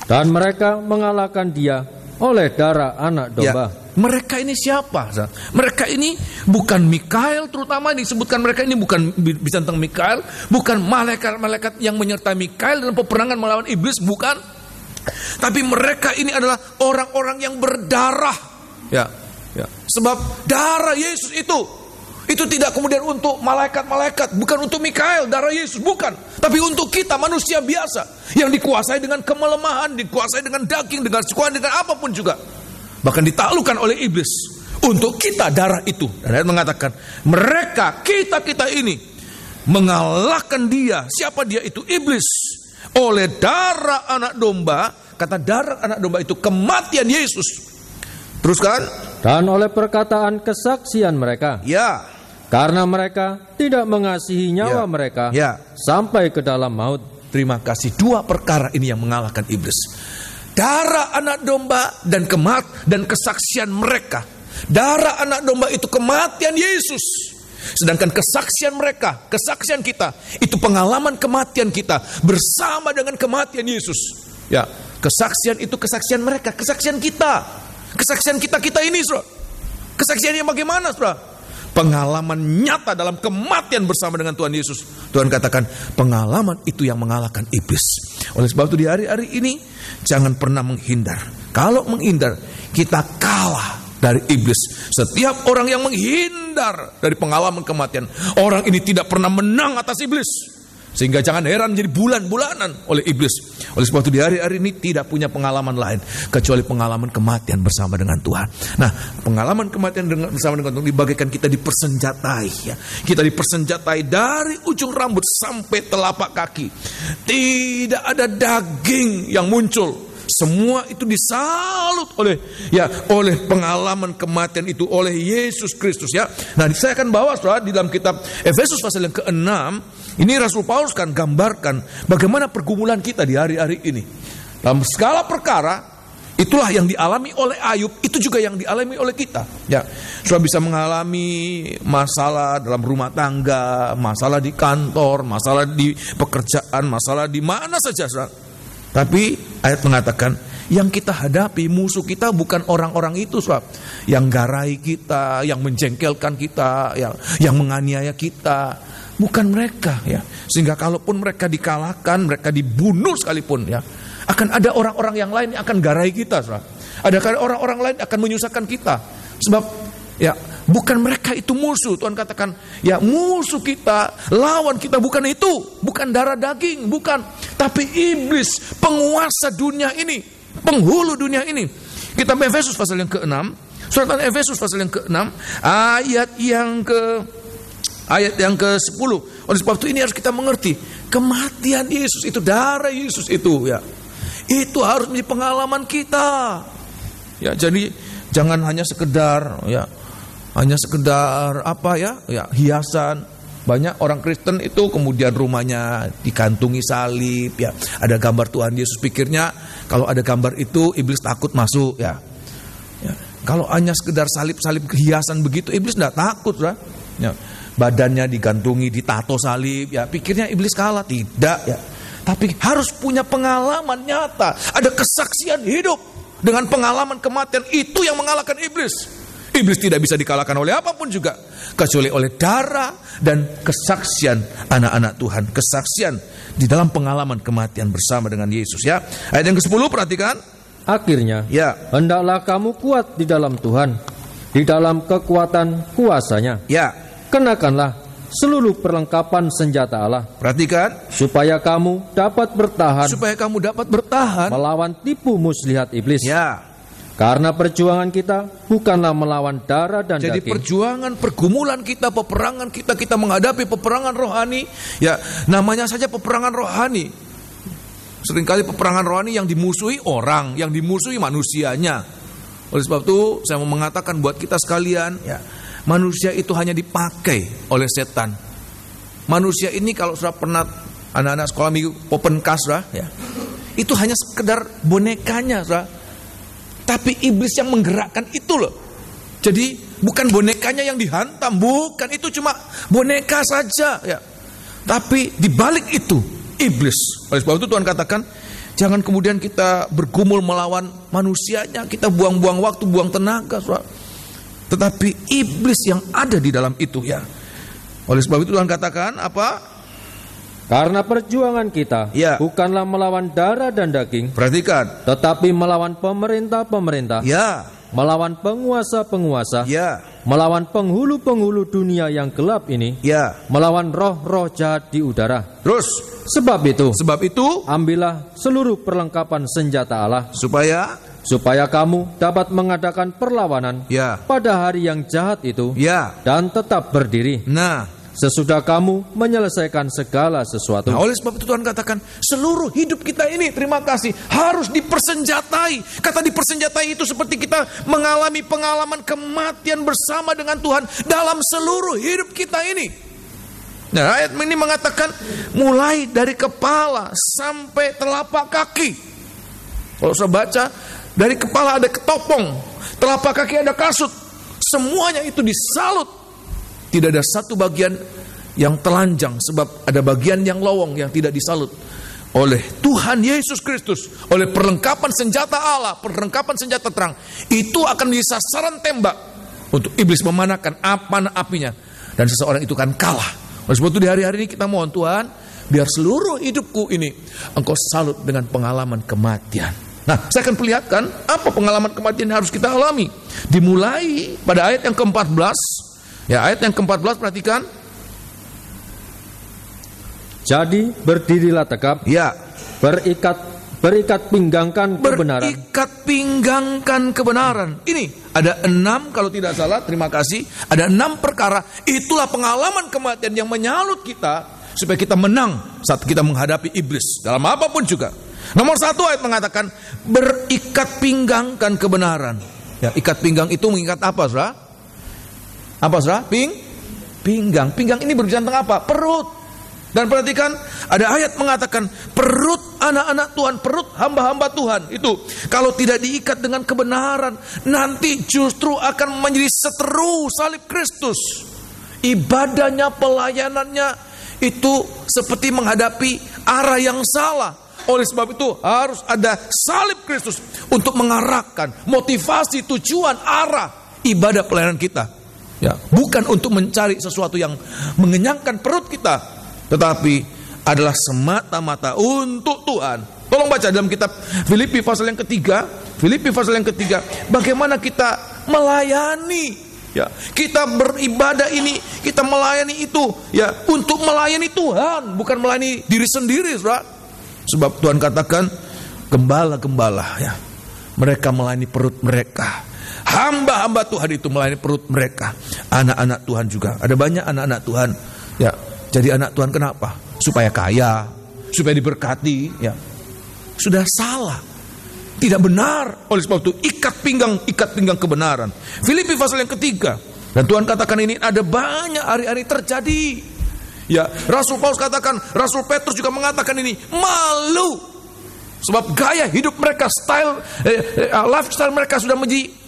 B: Dan mereka mengalahkan dia oleh darah anak domba.
A: Mereka ini siapa? Mereka ini bukan Mikael, terutama disebutkan mereka ini bukan bintang Mikael, bukan malaikat-malaikat yang menyertai Mikael dalam peperangan melawan iblis, bukan. Tapi mereka ini adalah orang-orang yang berdarah. Sebab darah Yesus itu tidak kemudian untuk malaikat-malaikat, bukan untuk Mikael, darah Yesus, bukan. Tapi untuk kita manusia biasa yang dikuasai dengan kemelemahan, dikuasai dengan daging, dengan sekuan, dengan apapun juga. Bahkan ditaklukkan oleh iblis. Untuk kita darah itu. Dan ayat mengatakan, mereka, kita ini mengalahkan dia. Siapa dia itu? Iblis. Oleh darah anak domba. Kata darah anak domba itu kematian Yesus. Teruskan.
B: Dan oleh perkataan kesaksian mereka. Karena mereka tidak mengasihi nyawa mereka sampai ke dalam maut.
A: Terima kasih. Dua perkara ini yang mengalahkan iblis. Darah anak domba dan kesaksian mereka. Darah anak domba itu kematian Yesus. Sedangkan kesaksian mereka, kesaksian kita, itu pengalaman kematian kita bersama dengan kematian Yesus. Kesaksian itu kesaksian mereka, kesaksian kita. Kesaksian kita ini, Saudara. Kesaksian yang bagaimana, Saudara? Pengalaman nyata dalam kematian bersama dengan Tuhan Yesus. Tuhan katakan pengalaman itu yang mengalahkan iblis. Oleh sebab itu di hari-hari ini jangan pernah menghindar. Kalau menghindar kita kalah dari iblis. Setiap orang yang menghindar dari pengalaman kematian, orang ini tidak pernah menang atas iblis. Sehingga jangan heran jadi bulan-bulanan oleh iblis. Oleh sebab itu di hari-hari ini tidak punya pengalaman lain kecuali pengalaman kematian bersama dengan Tuhan. Nah, pengalaman kematian bersama dengan Tuhan dibagikan kita dipersenjatai. Kita dipersenjatai dari ujung rambut sampai telapak kaki. Tidak ada daging yang muncul. Semua itu disalut oleh pengalaman kematian itu oleh Yesus Kristus Nah, saya akan bawa Saudara di dalam kitab Efesus pasal yang ke-6. Ini Rasul Paulus kan gambarkan bagaimana pergumulan kita di hari-hari ini. Dalam segala perkara, itulah yang dialami oleh Ayub, itu juga yang dialami oleh kita. Saudara bisa mengalami masalah dalam rumah tangga, masalah di kantor, masalah di pekerjaan, masalah di mana saja, Saudara. Tapi ayat mengatakan yang kita hadapi, musuh kita bukan orang-orang itu, Saudara. Yang garai kita, yang menjengkelkan kita, yang menganiaya kita. Bukan mereka Sehingga kalaupun mereka dikalahkan, mereka dibunuh sekalipun akan ada orang-orang yang lain yang akan garai kita, Saudara. Ada orang-orang lain akan menyusahkan kita. Sebab bukan mereka itu musuh. Tuhan katakan musuh kita, lawan kita bukan itu, bukan darah daging, bukan, tapi iblis, penguasa dunia ini, penghulu dunia ini. Kitab Efesus pasal yang ke-6, surat Efesus pasal yang ke-6 ayat yang ke-10. Oleh sebab itu ini harus kita mengerti, kematian Yesus itu, darah Yesus itu itu harus menjadi pengalaman kita. Jadi jangan hanya sekedar hiasan. Banyak orang Kristen itu kemudian rumahnya dikantungi salib ada gambar Tuhan Yesus, pikirnya kalau ada gambar itu iblis takut masuk Kalau hanya sekedar salib-salib hiasan begitu, iblis tidak takut, badannya digantungi, ditato salib, pikirnya iblis kalah. Tidak, tapi harus punya pengalaman nyata, ada kesaksian hidup dengan pengalaman kematian, itu yang mengalahkan iblis. Iblis tidak bisa dikalahkan oleh apapun juga kecuali oleh darah dan kesaksian anak-anak Tuhan, kesaksian di dalam pengalaman kematian bersama dengan Yesus. Ayat yang ke-10 perhatikan.
B: Akhirnya hendaklah kamu kuat di dalam Tuhan, di dalam kekuatan kuasanya. Kenakanlah seluruh perlengkapan senjata Allah.
A: Perhatikan,
B: supaya kamu dapat bertahan, melawan tipu muslihat iblis. Karena perjuangan kita bukanlah melawan darah dan daging.
A: Jadi perjuangan, pergumulan kita, peperangan kita menghadapi peperangan rohani. Namanya saja peperangan rohani. Seringkali peperangan rohani yang dimusuhi orang, yang dimusuhi manusianya. Oleh sebab itu saya mau mengatakan buat kita sekalian, manusia itu hanya dipakai oleh setan. Manusia ini kalau sudah pernah anak-anak sekolah minggu Poppenkast, itu hanya sekedar bonekanya, tapi iblis yang menggerakkan itu loh. Jadi bukan bonekanya yang dihantam, bukan, itu cuma boneka saja. Tapi di balik itu iblis. Oleh sebab itu Tuhan katakan, jangan kemudian kita bergumul melawan manusianya, kita buang-buang waktu, buang tenaga, saudara. Tetapi iblis yang ada di dalam itu, ya. Oleh sebab itu Tuhan katakan apa?
B: Karena perjuangan kita
A: Ya.
B: bukanlah melawan darah dan daging,
A: Perhatikan.
B: tetapi melawan pemerintah-pemerintah,
A: Ya,
B: melawan penguasa-penguasa,
A: ya,
B: melawan penghulu-penghulu dunia yang gelap ini,
A: ya.
B: melawan roh-roh jahat di udara.
A: Terus,
B: Sebab itu,
A: ambillah
B: seluruh perlengkapan senjata Allah, supaya kamu dapat mengadakan perlawanan
A: ya,
B: pada hari yang jahat itu,
A: ya.
B: dan tetap berdiri
A: Nah,
B: sesudah kamu menyelesaikan segala sesuatu.
A: oleh sebab itu Tuhan katakan, seluruh hidup kita ini, terima kasih, harus dipersenjatai. Kata dipersenjatai itu seperti kita mengalami pengalaman kematian bersama dengan Tuhan dalam seluruh hidup kita ini. Nah, ayat ini mengatakan mulai dari kepala sampai telapak kaki. Kalau saya baca, dari kepala ada ketopong, telapak kaki ada kasut, semuanya itu disalut. Tidak ada satu bagian yang telanjang, sebab ada bagian yang lowong yang tidak disalut oleh Tuhan Yesus Kristus, oleh perlengkapan senjata Allah, perlengkapan senjata terang. Itu akan menjadi sasaran tembak untuk iblis memanakan panah apinya, dan seseorang itu akan kalah. Oleh sebab itu di hari-hari ini kita mohon Tuhan, biar seluruh hidupku ini Engkau salut dengan pengalaman kematian. Nah, saya akan perlihatkan apa pengalaman kematian yang harus kita alami. Dimulai pada ayat yang ke-14. Ya, ayat yang ke-14, perhatikan.
B: Jadi berdirilah tegap,
A: Ya,
B: berikat pinggangkan kebenaran.
A: berikat pinggangkan kebenaran. Ini ada 6, kalau tidak salah, terima kasih. Ada 6 perkara. Itulah pengalaman kematian yang menyalut kita supaya kita menang saat kita menghadapi iblis dalam apapun juga. Nomor 1 ayat mengatakan berikat pinggangkan kebenaran. Ya, ikat pinggang itu mengikat apa, saudara? Apa, saudara? Pinggang. Pinggang ini berbicara tentang apa? Perut. Dan perhatikan, ada ayat mengatakan perut anak-anak Tuhan, perut hamba-hamba Tuhan itu kalau tidak diikat dengan kebenaran, nanti justru akan menjadi seteru salib Kristus. Ibadahnya, pelayanannya itu seperti menghadapi arah yang salah. Oleh sebab itu harus ada salib Kristus untuk mengarahkan motivasi, tujuan, arah ibadah pelayanan kita. Ya, bukan untuk mencari sesuatu yang mengenyangkan perut kita, tetapi adalah semata-mata untuk Tuhan. Tolong baca dalam kitab Filipi pasal yang ketiga. Filipi pasal yang ketiga, bagaimana kita melayani. Ya, kita beribadah ini, kita melayani itu, ya, untuk melayani Tuhan, bukan melayani diri sendiri, saudara. Sebab Tuhan katakan, gembala-gembala, ya, mereka melayani perut mereka. Hamba-hamba Tuhan itu melayani perut mereka. Anak-anak Tuhan juga. Ada banyak anak-anak Tuhan. Ya, jadi anak Tuhan kenapa? Supaya kaya, supaya diberkati. Ya, sudah salah, tidak benar. Oleh sebab itu ikat pinggang kebenaran. Filipi pasal yang ketiga. Dan Tuhan katakan ini ada banyak hari-hari terjadi. Ya, Rasul Paulus katakan, Rasul Petrus juga mengatakan ini, malu. Sebab gaya hidup mereka, lifestyle mereka sudah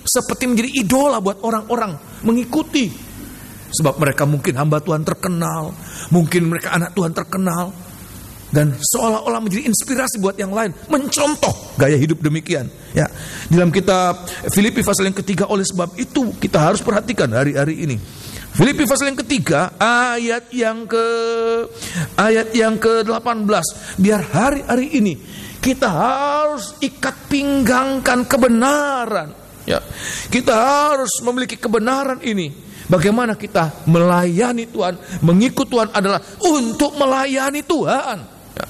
A: seperti menjadi idola buat orang-orang mengikuti. Sebab mereka mungkin hamba Tuhan terkenal, mungkin mereka anak Tuhan terkenal, dan seolah-olah menjadi inspirasi buat yang lain, mencontoh gaya hidup demikian. Ya, dalam kitab Filipi pasal yang ketiga, oleh sebab itu kita harus perhatikan hari-hari ini. Filipi pasal yang ketiga, ayat yang ke-18, biar hari-hari ini kita harus ikat pinggangkan kebenaran. Ya, kita harus memiliki kebenaran ini. Bagaimana kita melayani Tuhan, mengikut Tuhan adalah untuk melayani Tuhan. Ya.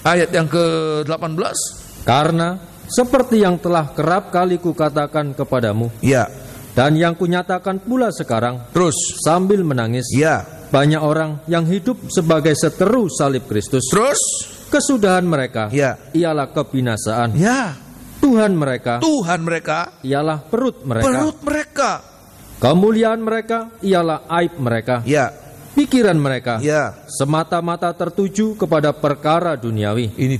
A: Ayat yang ke-18.
B: Karena seperti yang telah kerap kali kukatakan kepadamu,
A: Ya.
B: dan yang kunyatakan pula sekarang,
A: Terus.
B: sambil menangis,
A: Ya.
B: banyak orang yang hidup sebagai seteru salib Kristus.
A: Terus.
B: Kesudahan mereka
A: Ya.
B: ialah kebinasaan.
A: Ya.
B: Tuhan mereka ialah perut mereka. Kemuliaan mereka ialah aib mereka.
A: Ya.
B: Pikiran mereka
A: Ya.
B: semata-mata tertuju kepada perkara duniawi.
A: Ini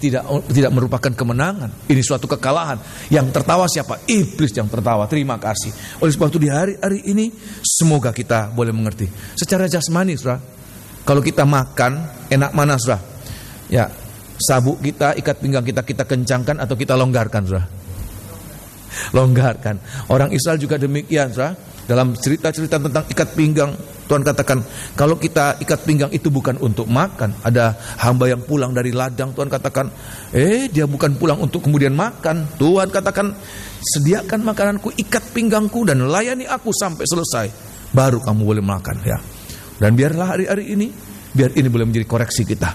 A: tidak merupakan kemenangan. Ini suatu kekalahan. Yang tertawa siapa? Iblis yang tertawa. Terima kasih. Oleh sebab itu di hari-hari ini semoga kita boleh mengerti. Secara jasmani, saudara, kalau kita makan enak mana, saudara? Ya, sabuk kita, ikat pinggang kita kencangkan atau kita longgarkan, saudara? Longgarkan. Orang Israel juga demikian, saudara. Dalam cerita-cerita tentang ikat pinggang, Tuhan katakan, kalau kita ikat pinggang itu bukan untuk makan. Ada hamba yang pulang dari ladang, Tuhan katakan, dia bukan pulang untuk kemudian makan. Tuhan katakan, sediakan makananku, ikat pinggangku, dan layani aku sampai selesai. Baru kamu boleh makan, ya. Dan biarlah hari-hari ini, biar ini boleh menjadi koreksi kita.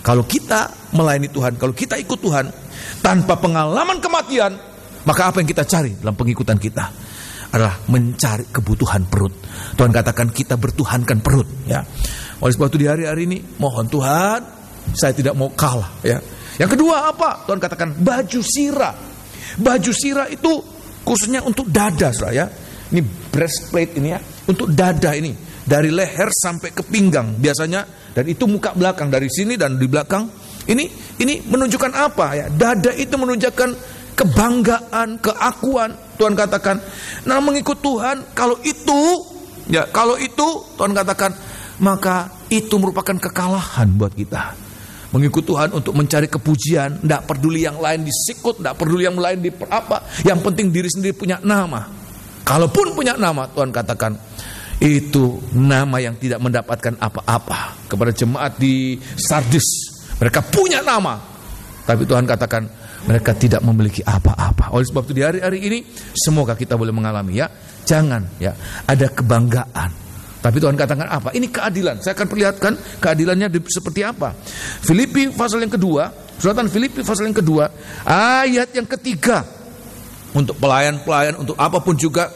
A: Kalau kita melayani Tuhan, kalau kita ikut Tuhan, tanpa pengalaman kematian, maka apa yang kita cari dalam pengikutan kita adalah mencari kebutuhan perut. Tuhan katakan kita bertuhankan perut, ya. Oleh sebab itu di hari-hari ini mohon Tuhan, saya tidak mau kalah, ya. Yang kedua apa? Tuhan katakan baju sirah. Baju sirah itu khususnya untuk dada, saudara, ya. Ini breastplate ini, ya, untuk dada ini, dari leher sampai ke pinggang biasanya, dan itu muka belakang dari sini dan di belakang. Ini menunjukkan apa, ya? Dada itu menunjukkan kebanggaan, keakuan. Tuhan katakan, nah mengikut Tuhan, kalau itu Tuhan katakan, maka itu merupakan kekalahan buat kita. Mengikut Tuhan untuk mencari kepujian, tidak peduli yang lain disikut, tidak peduli yang lain apa, yang penting diri sendiri punya nama. Kalaupun punya nama, Tuhan katakan, itu nama yang tidak mendapatkan apa-apa. Kepada jemaat di Sardis, mereka punya nama, tapi Tuhan katakan, mereka tidak memiliki apa-apa. Oleh sebab itu di hari-hari ini semoga kita boleh mengalami, ya. Jangan, ya, ada kebanggaan. Tapi Tuhan katakan apa? Ini keadilan. Saya akan perlihatkan keadilannya seperti apa. Filipi pasal yang kedua, suratan Filipi pasal yang kedua, ayat yang ketiga. Untuk pelayan-pelayan, untuk apapun juga,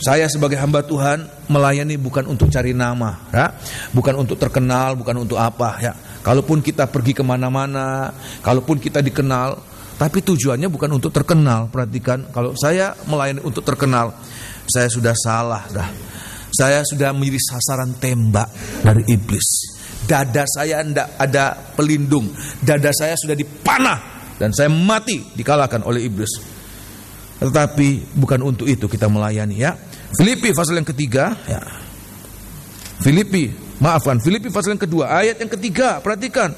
A: saya sebagai hamba Tuhan melayani bukan untuk cari nama, ya. Bukan untuk terkenal, bukan untuk apa, ya. Kalaupun kita pergi kemana-mana, kalaupun kita dikenal, tapi tujuannya bukan untuk terkenal. Perhatikan, kalau saya melayani untuk terkenal, saya sudah salah dah. Saya sudah menjadi sasaran tembak dari iblis. Dada saya tidak ada pelindung. Dada saya sudah dipanah dan saya mati dikalahkan oleh iblis. Tetapi bukan untuk itu kita melayani, ya. Filipi pasal yang ketiga, ya. Filipi pasal yang kedua, ayat yang ketiga, perhatikan.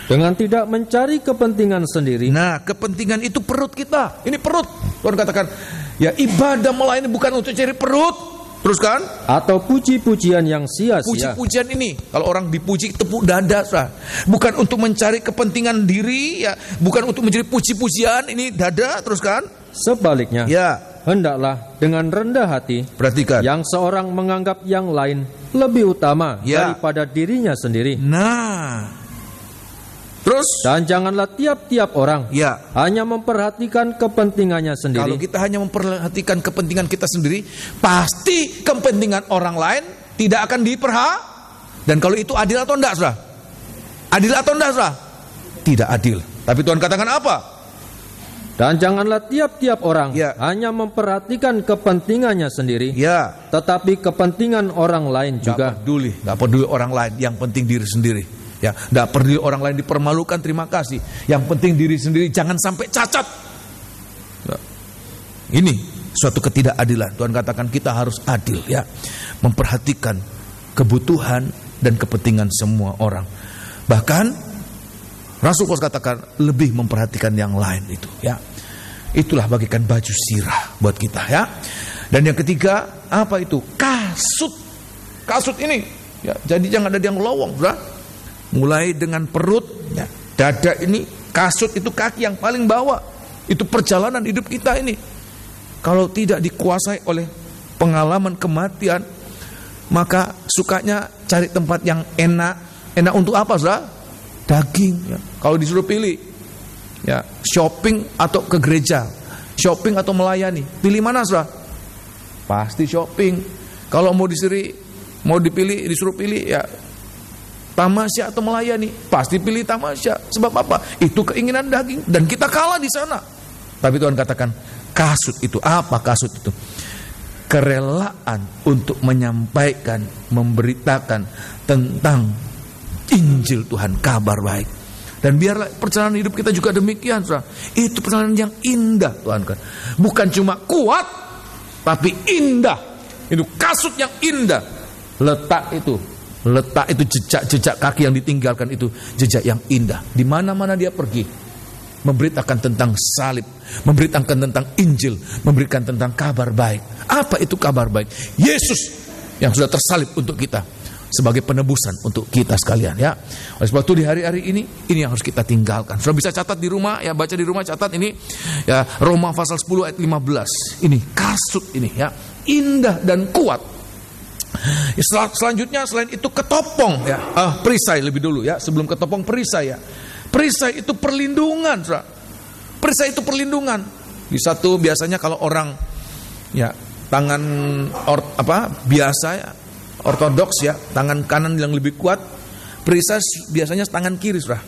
B: Dengan tidak mencari kepentingan sendiri.
A: Nah, kepentingan itu perut kita. Ini perut. Tuhan katakan, ya ibadah melayani bukan untuk cari perut. Teruskan.
B: Atau puji-pujian yang sia-sia.
A: Puji-pujian ini, kalau orang dipuji tepuk dada, sah. Bukan untuk mencari kepentingan diri, ya. Bukan untuk mencari puji-pujian, ini dada. Teruskan.
B: Sebaliknya,
A: ya,
B: hendaklah dengan rendah hati.
A: Perhatikan.
B: Yang seorang menganggap yang lain lebih utama,
A: ya,
B: daripada dirinya sendiri.
A: Nah, terus,
B: dan janganlah tiap-tiap orang, ya, hanya memperhatikan kepentingannya sendiri.
A: Kalau kita hanya memperhatikan kepentingan kita sendiri, pasti kepentingan orang lain tidak akan diperhatikan. Dan kalau itu adil atau enggak, saudara? Adil atau enggak, saudara? Tidak adil. Tapi Tuhan katakan apa?
B: Dan janganlah tiap-tiap orang, ya, hanya memperhatikan kepentingannya sendiri, ya, tetapi kepentingan orang lain juga.
A: Nggak peduli orang lain, yang penting diri sendiri. Ya, tidak peduli orang lain dipermalukan, terima kasih. Yang penting diri sendiri jangan sampai cacat. Nah, ini suatu ketidakadilan. Tuhan katakan kita harus adil, ya, memperhatikan kebutuhan dan kepentingan semua orang. Bahkan Rasul Paulus katakan lebih memperhatikan yang lain itu, ya. Itulah bagikan baju sirah buat kita, ya. Dan yang ketiga apa itu? Kasut. Kasut ini, ya, jadi jangan ada yang lowong, sudah. Mulai dengan perut, ya, dada ini, kasut itu kaki yang paling bawah. Itu perjalanan hidup kita ini. Kalau tidak dikuasai oleh pengalaman kematian, maka sukanya cari tempat yang enak. Enak untuk apa, saudara? Daging, ya. Kalau disuruh pilih, ya, shopping atau ke gereja, shopping atau melayani, pilih mana, saudara? Pasti shopping. Kalau mau dipilih, disuruh pilih, ya, tamasya atau melayani, pasti pilih tamasya. Sebab apa? Itu keinginan daging dan kita kalah di sana. Tapi Tuhan katakan kasut itu apa? Kasut itu kerelaan untuk menyampaikan, memberitakan tentang Injil Tuhan, kabar baik. Dan biarlah perjalanan hidup kita juga demikian, saudara. Itu perjalanan yang indah, Tuhan kan. Bukan cuma kuat, tapi indah. Itu kasut yang indah. Letak itu Letak itu jejak-jejak kaki yang ditinggalkan itu jejak yang indah. Di mana-mana dia pergi, memberitakan tentang salib, memberitakan tentang Injil, memberikan tentang kabar baik. Apa itu kabar baik? Yesus yang sudah tersalib untuk kita sebagai penebusan untuk kita sekalian, ya. Oleh sebab itu di hari-hari ini yang harus kita tinggalkan. Sudah bisa catat di rumah, ya, baca di rumah, catat ini, ya, Roma pasal 10 ayat 15. Ini kasut ini, ya, indah dan kuat. Selanjutnya selain itu ketopong, ya. Perisai lebih dulu, ya, sebelum ketopong perisai, ya. Perisai itu perlindungan, saudara. Perisai itu perlindungan. Di satu biasanya kalau orang, ya, tangan biasa, ya, ortodoks, ya, tangan kanan yang lebih kuat, perisai biasanya tangan kiri, saudara.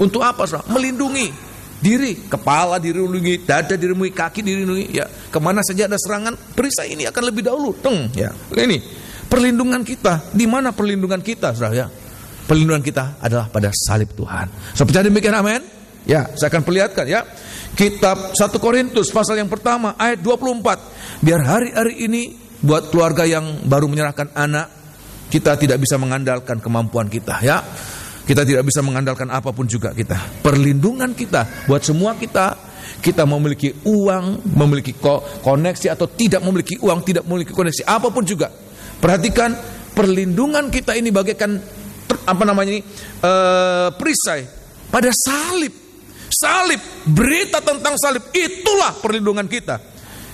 A: Untuk apa, saudara? Melindungi diri, kepala dilindungi, dada dilindungi, kaki dilindungi, ya. Kemana saja ada serangan, perisai ini akan lebih dahulu, ya. Ini perlindungan kita. Di mana perlindungan kita, saudara, ya? Perlindungan kita adalah pada salib Tuhan. Seperti demikian, amin. Ya, saya akan perlihatkan, ya. Kitab 1 Korintus pasal yang pertama ayat 24. Biar hari-hari ini buat keluarga yang baru menyerahkan anak, kita tidak bisa mengandalkan kemampuan kita, ya. Kita tidak bisa mengandalkan apapun juga kita. Perlindungan kita buat semua kita memiliki uang, memiliki koneksi atau tidak memiliki uang, tidak memiliki koneksi apapun juga. Perhatikan, perlindungan kita ini bagaikan perisai pada salib. Salib, berita tentang salib, itulah perlindungan kita.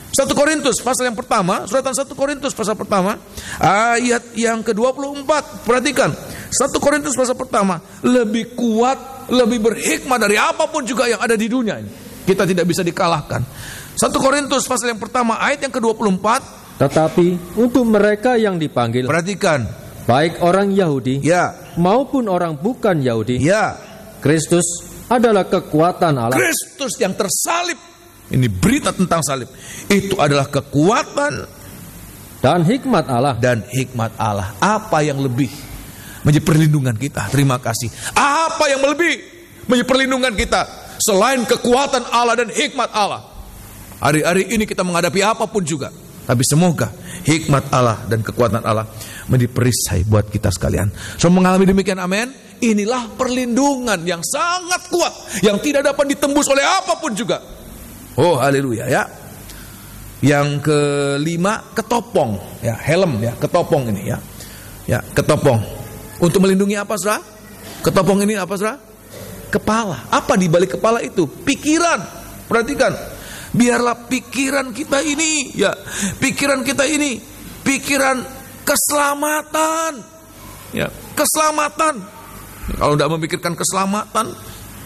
A: 1 Korintus pasal yang pertama, suratan 1 Korintus pasal pertama, ayat yang ke-24. Perhatikan, 1 Korintus pasal pertama lebih kuat, lebih berhikmat dari apapun juga yang ada di dunia ini. Kita tidak bisa dikalahkan. 1 Korintus pasal yang pertama ayat yang ke-24.
B: Tetapi untuk mereka yang dipanggil,
A: perhatikan,
B: baik orang Yahudi,
A: ya,
B: maupun orang bukan Yahudi,
A: ya,
B: Kristus adalah kekuatan Allah.
A: Kristus yang tersalib, ini berita tentang salib, itu adalah kekuatan
B: dan hikmat Allah.
A: Dan hikmat Allah. Apa yang lebih menjadi perlindungan kita? Terima kasih. Apa yang lebih menjadi perlindungan kita selain kekuatan Allah dan hikmat Allah? Hari-hari ini kita menghadapi apapun juga, tapi semoga hikmat Allah dan kekuatan Allah menjadi perisai buat kita sekalian. So, mengalami demikian, amin. Inilah perlindungan yang sangat kuat, yang tidak dapat ditembus oleh apapun juga. Oh, haleluya, ya. Yang kelima, ketopong, ya, helm, ya, ketopong ini, ya. Ya, ketopong. Untuk melindungi apa, saudara? Ketopong ini apa, saudara? Kepala. Apa di balik kepala itu? Pikiran. Perhatikan. Biarlah pikiran kita ini, ya, pikiran kita ini, pikiran keselamatan, ya, keselamatan. Kalau tidak memikirkan keselamatan,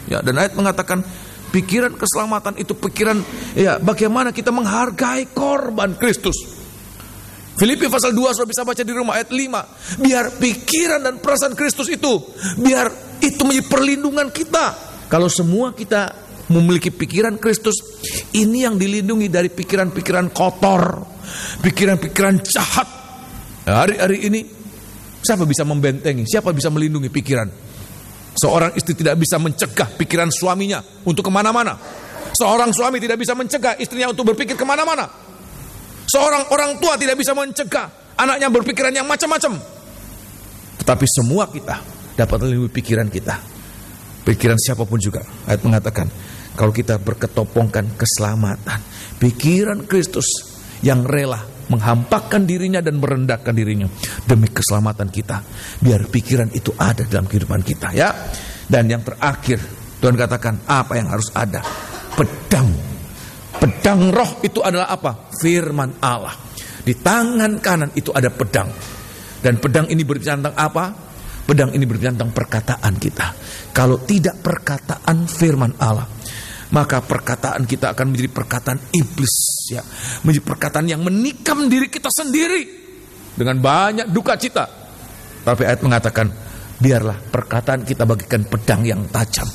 A: ya, dan ayat mengatakan pikiran keselamatan itu pikiran, ya, bagaimana kita menghargai korban Kristus. Filipi pasal 2 sudah bisa baca di rumah ayat 5. Biar pikiran dan perasaan Kristus itu, biar itu menjadi perlindungan kita. Kalau semua kita memiliki pikiran Kristus, ini yang dilindungi dari pikiran-pikiran kotor, pikiran-pikiran jahat. Hari-hari ini siapa bisa membentengi, siapa bisa melindungi pikiran? Seorang istri tidak bisa mencegah pikiran suaminya untuk kemana-mana. Seorang suami tidak bisa mencegah istrinya untuk berpikir kemana-mana. Seorang orang tua tidak bisa mencegah anaknya berpikiran yang macam-macam. Tetapi semua kita dapat melindungi pikiran kita, pikiran siapapun juga. Ayat mengatakan, kalau kita berketopongkan keselamatan, pikiran Kristus yang rela menghampakkan dirinya dan merendahkan dirinya demi keselamatan kita, biar pikiran itu ada dalam kehidupan kita, ya. Dan yang terakhir, Tuhan katakan apa yang harus ada? Pedang. Pedang roh itu adalah apa? Firman Allah. Di tangan kanan itu ada pedang. Dan pedang ini berbicara tentang apa? Pedang ini berbicara tentang perkataan kita. Kalau tidak perkataan firman Allah, maka perkataan kita akan menjadi perkataan iblis, ya, menjadi perkataan yang menikam diri kita sendiri dengan banyak duka cita. Tapi ayat mengatakan, biarlah perkataan kita bagikan pedang yang tajam.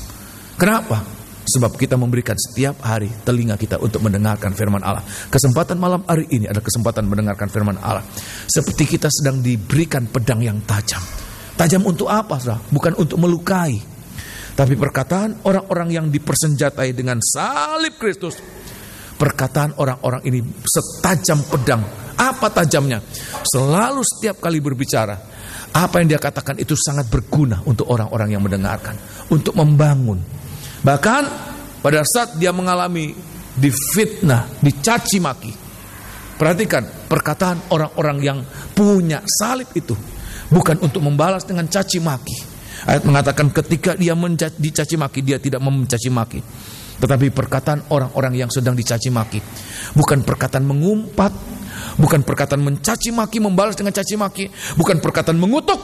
A: Kenapa? Sebab kita memberikan setiap hari telinga kita untuk mendengarkan firman Allah. Kesempatan malam hari ini adalah kesempatan mendengarkan firman Allah. Seperti kita sedang diberikan pedang yang tajam. Tajam untuk apa, saudara? Bukan untuk melukai, tapi perkataan orang-orang yang dipersenjatai dengan salib Kristus, perkataan orang-orang ini setajam pedang. Apa tajamnya? Selalu setiap kali berbicara, apa yang dia katakan itu sangat berguna untuk orang-orang yang mendengarkan, untuk membangun. Bahkan pada saat dia mengalami difitnah, dicaci maki, perhatikan perkataan orang-orang yang punya salib itu bukan untuk membalas dengan caci maki. Ayat mengatakan ketika dia dicaci maki, dia tidak mencaci maki, tetapi perkataan orang-orang yang sedang dicaci maki bukan perkataan mengumpat, bukan perkataan mencaci maki, membalas dengan caci maki, bukan perkataan mengutuk,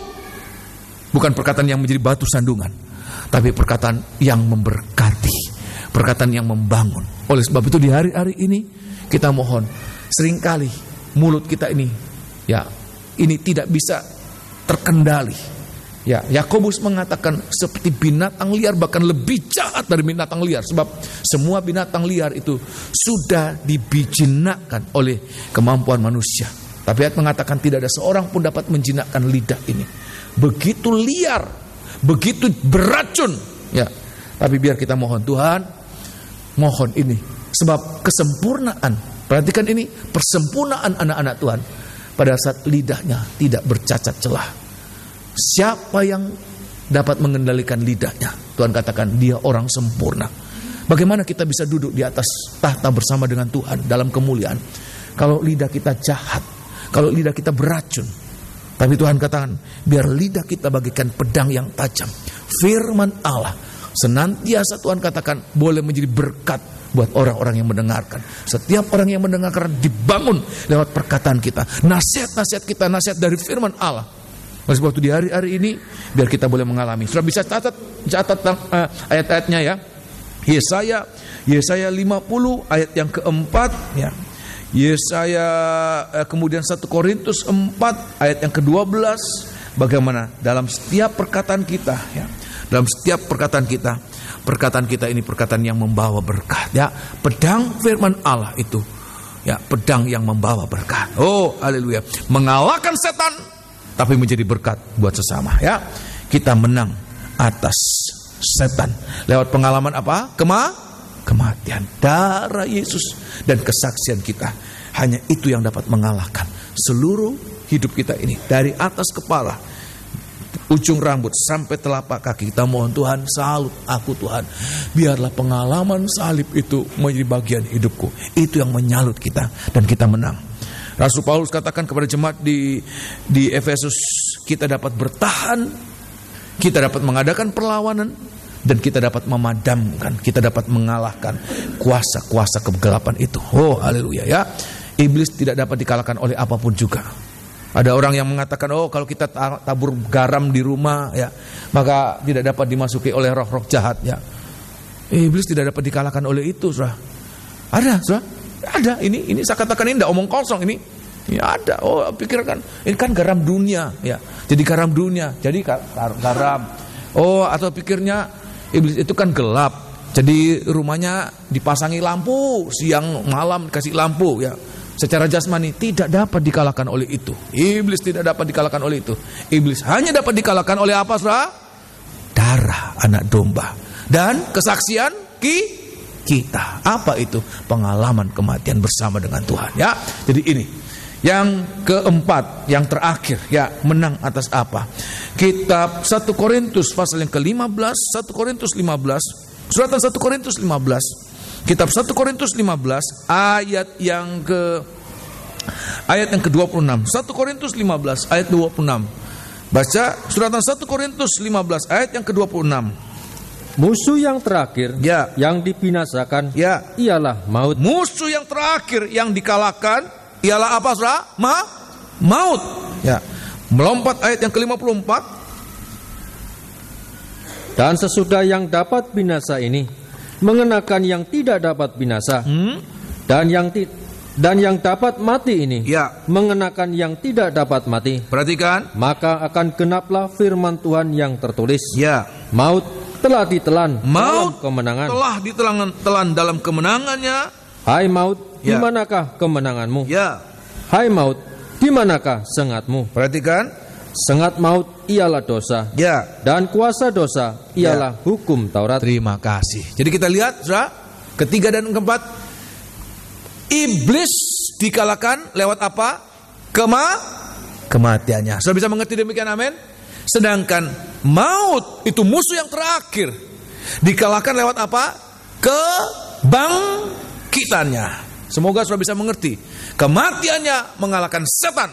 A: bukan perkataan yang menjadi batu sandungan, tapi perkataan yang memberkati, perkataan yang membangun. Oleh sebab itu di hari-hari ini kita mohon, seringkali mulut kita ini ini tidak bisa terkendali. Yakobus mengatakan seperti binatang liar, bahkan lebih jahat dari binatang liar, sebab semua binatang liar itu sudah dibijinakkan oleh kemampuan manusia. Tapi ayat mengatakan tidak ada seorang pun dapat menjinakkan lidah ini. Begitu liar, begitu beracun. Tapi biar kita mohon Tuhan, mohon ini, sebab kesempurnaan, perhatikan ini, persempurnaan anak-anak Tuhan pada saat lidahnya tidak bercacat celah. Siapa yang dapat mengendalikan lidahnya? Tuhan katakan dia orang sempurna. Bagaimana kita bisa duduk di atas tahta bersama dengan Tuhan dalam kemuliaan kalau lidah kita jahat, kalau lidah kita beracun? Tapi Tuhan katakan biar lidah kita bagaikan pedang yang tajam. Firman Allah senantiasa Tuhan katakan boleh menjadi berkat buat orang-orang yang mendengarkan. Setiap orang yang mendengarkan dibangun lewat perkataan kita, nasihat-nasihat kita, nasihat dari firman Allah. Oleh sebab itu di hari-hari ini biar kita boleh mengalami. Sudah bisa catat ayat-ayatnya ya. Yesaya 50 ayat yang keempat ya. Yesaya kemudian 1 Korintus 4 ayat yang ke-12. Bagaimana dalam setiap perkataan kita ya. Dalam setiap perkataan kita ini perkataan yang membawa berkat ya. Pedang firman Allah itu ya, pedang yang membawa berkat. Oh, haleluya. Mengalahkan setan tapi menjadi berkat buat sesama ya. Kita menang atas setan lewat pengalaman apa? Kematian, darah Yesus dan kesaksian kita. Hanya itu yang dapat mengalahkan seluruh hidup kita ini, dari atas kepala, ujung rambut sampai telapak kaki. Kita mohon Tuhan, salut aku Tuhan, biarlah pengalaman salib itu menjadi bagian hidupku. Itu yang menyalut kita dan kita menang. Rasul Paulus katakan kepada jemaat di Efesus, kita dapat bertahan, kita dapat mengadakan perlawanan, dan kita dapat memadamkan, kita dapat mengalahkan kuasa-kuasa kegelapan itu. Oh, haleluya ya. Iblis tidak dapat dikalahkan oleh apapun juga. Ada orang yang mengatakan, oh kalau kita tabur garam di rumah ya, maka tidak dapat dimasuki oleh roh-roh jahat ya. Iblis tidak dapat dikalahkan oleh itu, saudara. Ada, saudara. Ada, ini saya katakan ini tidak omong kosong ini. Ya ada. Oh, pikirkan ini kan garam dunia ya. Jadi garam dunia, jadi garam. Oh, atau pikirnya iblis itu kan gelap. Jadi rumahnya dipasangi lampu, siang malam dikasih lampu ya. Secara jasmani tidak dapat dikalahkan oleh itu. Iblis tidak dapat dikalahkan oleh itu. Iblis hanya dapat dikalahkan oleh apa, saudara? Darah anak domba dan kesaksian kita. Apa itu? Pengalaman kematian bersama dengan Tuhan ya. Jadi ini yang keempat, yang terakhir ya, menang atas apa? Kitab 1 Korintus pasal yang ke-15, 1 Korintus 15, suratan 1 Korintus 15. Kitab 1 Korintus 15 ayat yang ke-26. 1 Korintus 15 ayat 26. Baca suratan 1 Korintus 15 ayat yang ke-26.
B: Musuh yang terakhir
A: ya,
B: yang dibinasakan
A: ya,
B: ialah maut.
A: Musuh yang terakhir yang dikalahkan ialah apa, saudara? Maut. Ya. Melompat ayat yang ke-54.
B: Dan sesudah yang dapat binasa ini mengenakan yang tidak dapat binasa, dan yang dapat mati ini
A: ya,
B: mengenakan yang tidak dapat mati.
A: Perhatikan.
B: Maka akan genaplah firman Tuhan yang tertulis.
A: Ya.
B: Maut telah ditelan dalam kemenangan.
A: Telah ditelan dalam kemenangannya.
B: Hai maut, di manakah kemenanganmu?
A: Ya.
B: Hai maut, di manakah sengatmu?
A: Perhatikan.
B: Sengat maut ialah dosa.
A: Ya.
B: Dan kuasa dosa ialah hukum Taurat.
A: Terima kasih. Jadi kita lihat, saudara, ketiga dan keempat, Iblis dikalahkan lewat apa? Kematiannya. Sudah bisa mengerti demikian, amin? Sedangkan maut itu musuh yang terakhir, dikalahkan lewat apa? Kebangkitannya. Semoga sudah bisa mengerti. Kematiannya mengalahkan setan,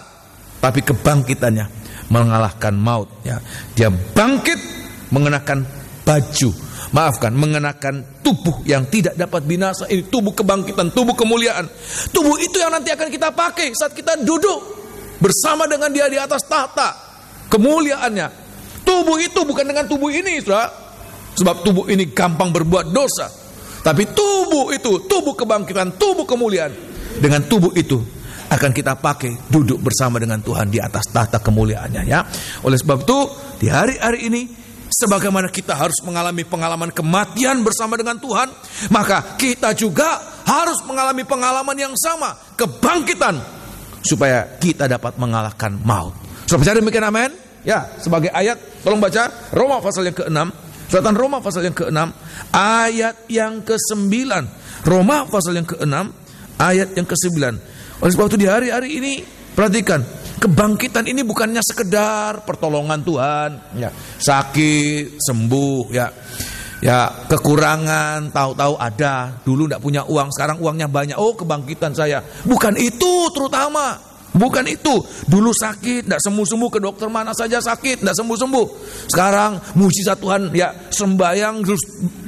A: tapi kebangkitannya mengalahkan maut. Ya. Dia bangkit mengenakan mengenakan tubuh yang tidak dapat binasa. Ini tubuh kebangkitan, tubuh kemuliaan. Tubuh itu yang nanti akan kita pakai saat kita duduk bersama dengan Dia di atas tahta kemuliaannya. Tubuh itu bukan dengan tubuh ini, saudara. Sebab tubuh ini gampang berbuat dosa. Tapi tubuh itu, tubuh kebangkitan, tubuh kemuliaan, dengan tubuh itu akan kita pakai duduk bersama dengan Tuhan di atas tahta kemuliaannya, ya. Oleh sebab itu, di hari-hari ini, sebagaimana kita harus mengalami pengalaman kematian bersama dengan Tuhan, maka kita juga harus mengalami pengalaman yang sama, kebangkitan, supaya kita dapat mengalahkan maut. Sudah percaya demikian, amin? Ya, sebagai ayat, tolong baca Roma pasal yang ke-6. Suratan Roma pasal yang ke-6, ayat yang ke-9. Roma pasal yang ke-6, ayat yang ke-9. Oleh sebab itu di hari-hari ini, perhatikan, kebangkitan ini bukannya sekedar pertolongan Tuhan, ya, sakit, sembuh, ya kekurangan, tahu-tahu ada, dulu tidak punya uang, sekarang uangnya banyak, oh kebangkitan saya. Bukan itu terutama, bukan itu. Dulu sakit, tidak sembuh-sembuh, ke dokter mana saja sakit, tidak sembuh-sembuh. Sekarang mujizat Tuhan, ya sembahyang, terus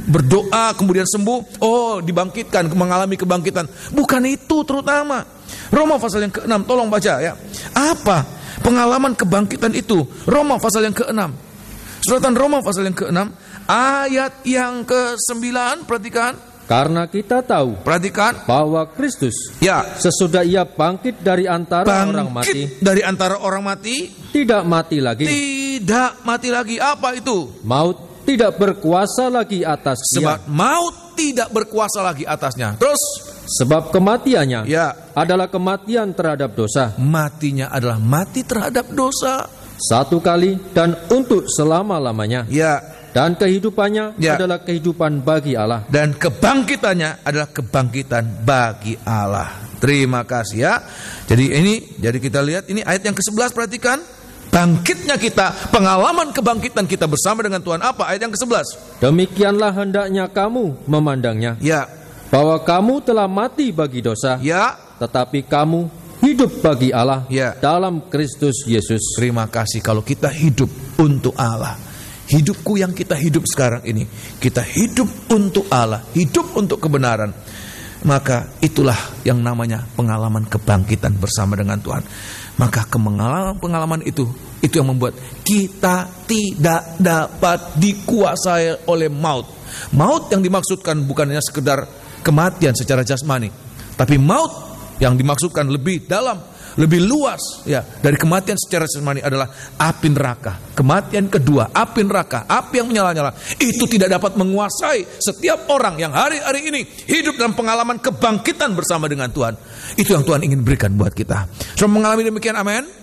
A: berdoa, kemudian sembuh, oh dibangkitkan, mengalami kebangkitan. Bukan itu terutama. Roma pasal yang ke-6, tolong baca, ya. Apa pengalaman kebangkitan itu? Roma pasal yang ke-6. Suratan Roma pasal yang ke-6, ayat yang ke-9, perhatikan.
B: Karena kita tahu,
A: perhatikan,
B: bahwa Kristus, ya, sesudah Ia bangkit dari antara orang mati, tidak mati lagi.
A: Tidak mati lagi. Apa itu?
B: Maut tidak berkuasa lagi atas Dia.
A: Sebab maut tidak berkuasa lagi atasnya. Terus,
B: sebab kematiannya,
A: ya,
B: adalah kematian terhadap dosa.
A: Matinya adalah mati terhadap dosa.
B: Satu kali dan untuk selama-lamanya.
A: Ya.
B: Dan kehidupannya, ya, adalah kehidupan bagi Allah.
A: Dan kebangkitannya adalah kebangkitan bagi Allah. Terima kasih, ya. Jadi kita lihat ini ayat yang ke-11, perhatikan. Bangkitnya kita, pengalaman kebangkitan kita bersama dengan Tuhan. Apa ayat yang ke-11?
B: Demikianlah hendaknya kamu memandangnya.
A: Ya.
B: Bahwa kamu telah mati bagi dosa.
A: Ya.
B: Tetapi kamu hidup bagi Allah,
A: ya,
B: dalam Kristus Yesus.
A: Terima kasih kalau kita hidup untuk Allah. Hidupku yang kita hidup sekarang ini, kita hidup untuk Allah, hidup untuk kebenaran. Maka itulah yang namanya pengalaman kebangkitan bersama dengan Tuhan. Maka pengalaman itu yang membuat kita tidak dapat dikuasai oleh maut. Maut yang dimaksudkan bukan hanya sekedar kematian secara jasmani, tapi maut yang dimaksudkan lebih dalam, lebih luas, ya, dari kematian secara jasmani adalah api neraka. Kematian kedua, api neraka, api yang menyala-nyala. Itu tidak dapat menguasai setiap orang yang hari-hari ini hidup dalam pengalaman kebangkitan bersama dengan Tuhan. Itu yang Tuhan ingin berikan buat kita. Sudah mengalami demikian, amin?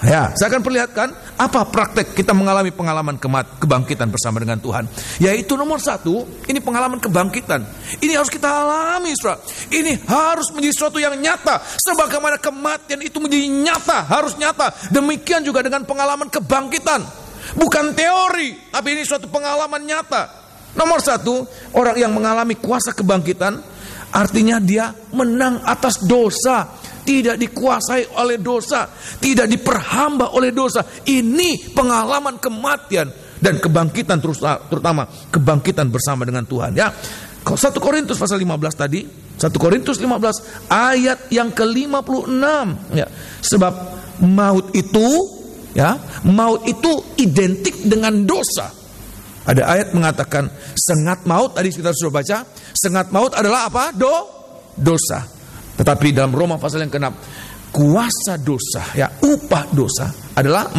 A: Ya, saya akan perlihatkan apa praktek kita mengalami pengalaman kebangkitan bersama dengan Tuhan. Yaitu nomor 1, ini pengalaman kebangkitan. Ini harus kita alami, saudara. Ini harus menjadi sesuatu yang nyata. Sebagaimana kematian itu menjadi nyata, harus nyata. Demikian juga dengan pengalaman kebangkitan. Bukan teori, tapi ini suatu pengalaman nyata. Nomor 1, orang yang mengalami kuasa kebangkitan, artinya dia menang atas dosa. Tidak dikuasai oleh dosa, tidak diperhamba oleh dosa. Ini pengalaman kematian dan kebangkitan, terutama kebangkitan bersama dengan Tuhan, ya. 1 Korintus pasal 15 tadi, 1 Korintus 15 ayat yang ke-56, ya. Sebab maut itu, ya, maut itu identik dengan dosa. Ada ayat mengatakan sengat maut, tadi kita sudah baca, sengat maut adalah apa? Dosa. Tetapi dalam Roma pasal yang ke-6, kuasa dosa, ya, upah dosa adalah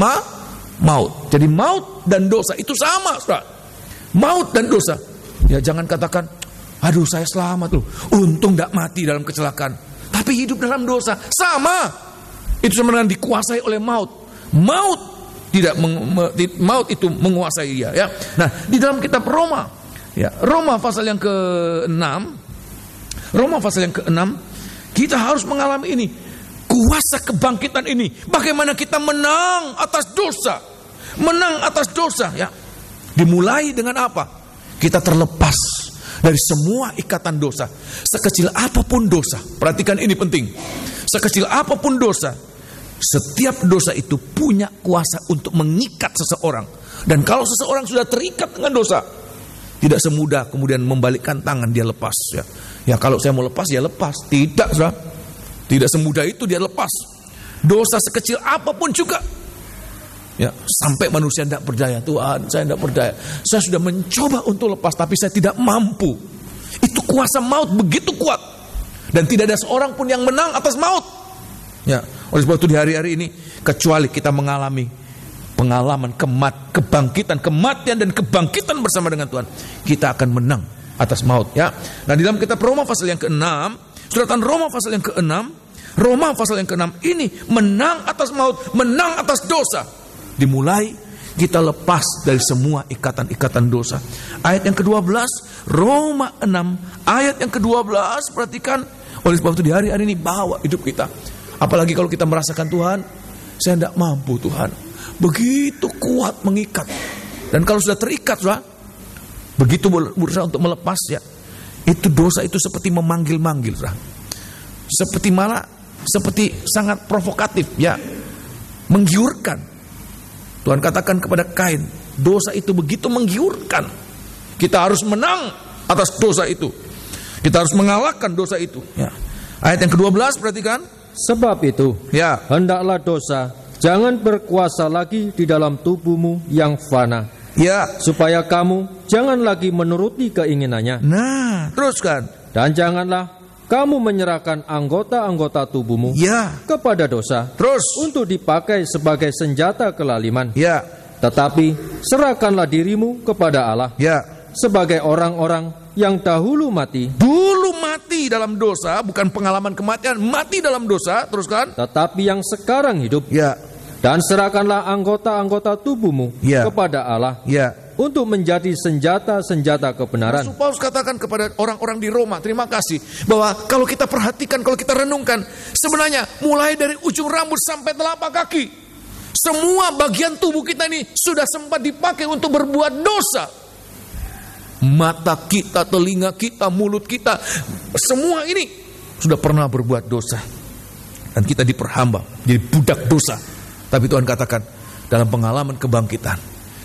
A: maut. Jadi maut dan dosa itu sama, saudara. Maut dan dosa. Ya, jangan katakan, aduh saya selamat loh, untung tidak mati dalam kecelakaan. Tapi hidup dalam dosa, sama. Itu sama dengan dikuasai oleh maut. Maut itu menguasai dia, ya. Nah, di dalam kitab Roma, ya, Roma pasal yang ke-6, Roma pasal yang ke-6, Kita harus mengalami ini. Kuasa kebangkitan ini. Bagaimana kita menang atas dosa. Menang atas dosa, ya. Dimulai dengan apa? Kita terlepas dari semua ikatan dosa. Sekecil apapun dosa. Perhatikan ini penting. Sekecil apapun dosa, setiap dosa itu punya kuasa untuk mengikat seseorang. Dan kalau seseorang sudah terikat dengan dosa, tidak semudah kemudian membalikkan tangan dia lepas, ya. Ya kalau saya mau lepas, ya lepas. Tidak, saudara. Tidak semudah itu dia lepas. Dosa sekecil apapun juga. Ya, sampai manusia tidak berdaya. Tuhan, saya tidak berdaya. Saya sudah mencoba untuk lepas, tapi saya tidak mampu. Itu kuasa maut begitu kuat. Dan tidak ada seorang pun yang menang atas maut. Ya, oleh sebab itu di hari-hari ini, kecuali kita mengalami pengalaman kebangkitan, kematian dan kebangkitan bersama dengan Tuhan, kita akan menang atas maut, ya. Nah, di dalam kitab Roma pasal yang ke-6, suratan Roma pasal yang ke-6, Roma pasal yang ke-6 ini menang atas maut, menang atas dosa. Dimulai kita lepas dari semua ikatan-ikatan dosa. Ayat yang ke-12, Roma 6 ayat yang ke-12, perhatikan. Oleh sebab itu di hari-hari ini bawa hidup kita. Apalagi kalau kita merasakan, Tuhan, saya tidak mampu, Tuhan. Begitu kuat mengikat. Dan kalau sudah terikat, sudah begitu berusaha untuk melepas, ya, itu dosa itu seperti memanggil-manggil, sudah. Seperti sangat provokatif, ya, menggiurkan. Tuhan katakan kepada Kain, dosa itu begitu menggiurkan. Kita harus menang atas dosa itu. Kita harus mengalahkan dosa itu, ya. Ayat yang ke-12, perhatikan.
B: Sebab itu,
A: ya,
B: hendaklah dosa jangan berkuasa lagi di dalam tubuhmu yang fana,
A: ya,
B: supaya kamu jangan lagi menuruti keinginannya.
A: Nah, teruskan.
B: Dan janganlah kamu menyerahkan anggota-anggota tubuhmu,
A: ya,
B: kepada dosa,
A: terus
B: untuk dipakai sebagai senjata kelaliman.
A: Ya,
B: tetapi serahkanlah dirimu kepada Allah,
A: ya,
B: sebagai orang-orang yang dahulu mati
A: dalam dosa, bukan pengalaman kematian, mati dalam dosa, teruskan.
B: Tetapi yang sekarang hidup,
A: ya.
B: Dan serahkanlah anggota-anggota tubuhmu,
A: ya,
B: kepada Allah,
A: ya,
B: untuk menjadi senjata-senjata kebenaran.
A: Rasul Paulus katakan kepada orang-orang di Roma, terima kasih, bahwa kalau kita perhatikan, kalau kita renungkan, sebenarnya mulai dari ujung rambut sampai telapak kaki, semua bagian tubuh kita ini sudah sempat dipakai untuk berbuat dosa. Mata kita, telinga kita, mulut kita, semua ini sudah pernah berbuat dosa. Dan kita diperhamba, jadi budak dosa. Tapi Tuhan katakan, dalam pengalaman kebangkitan,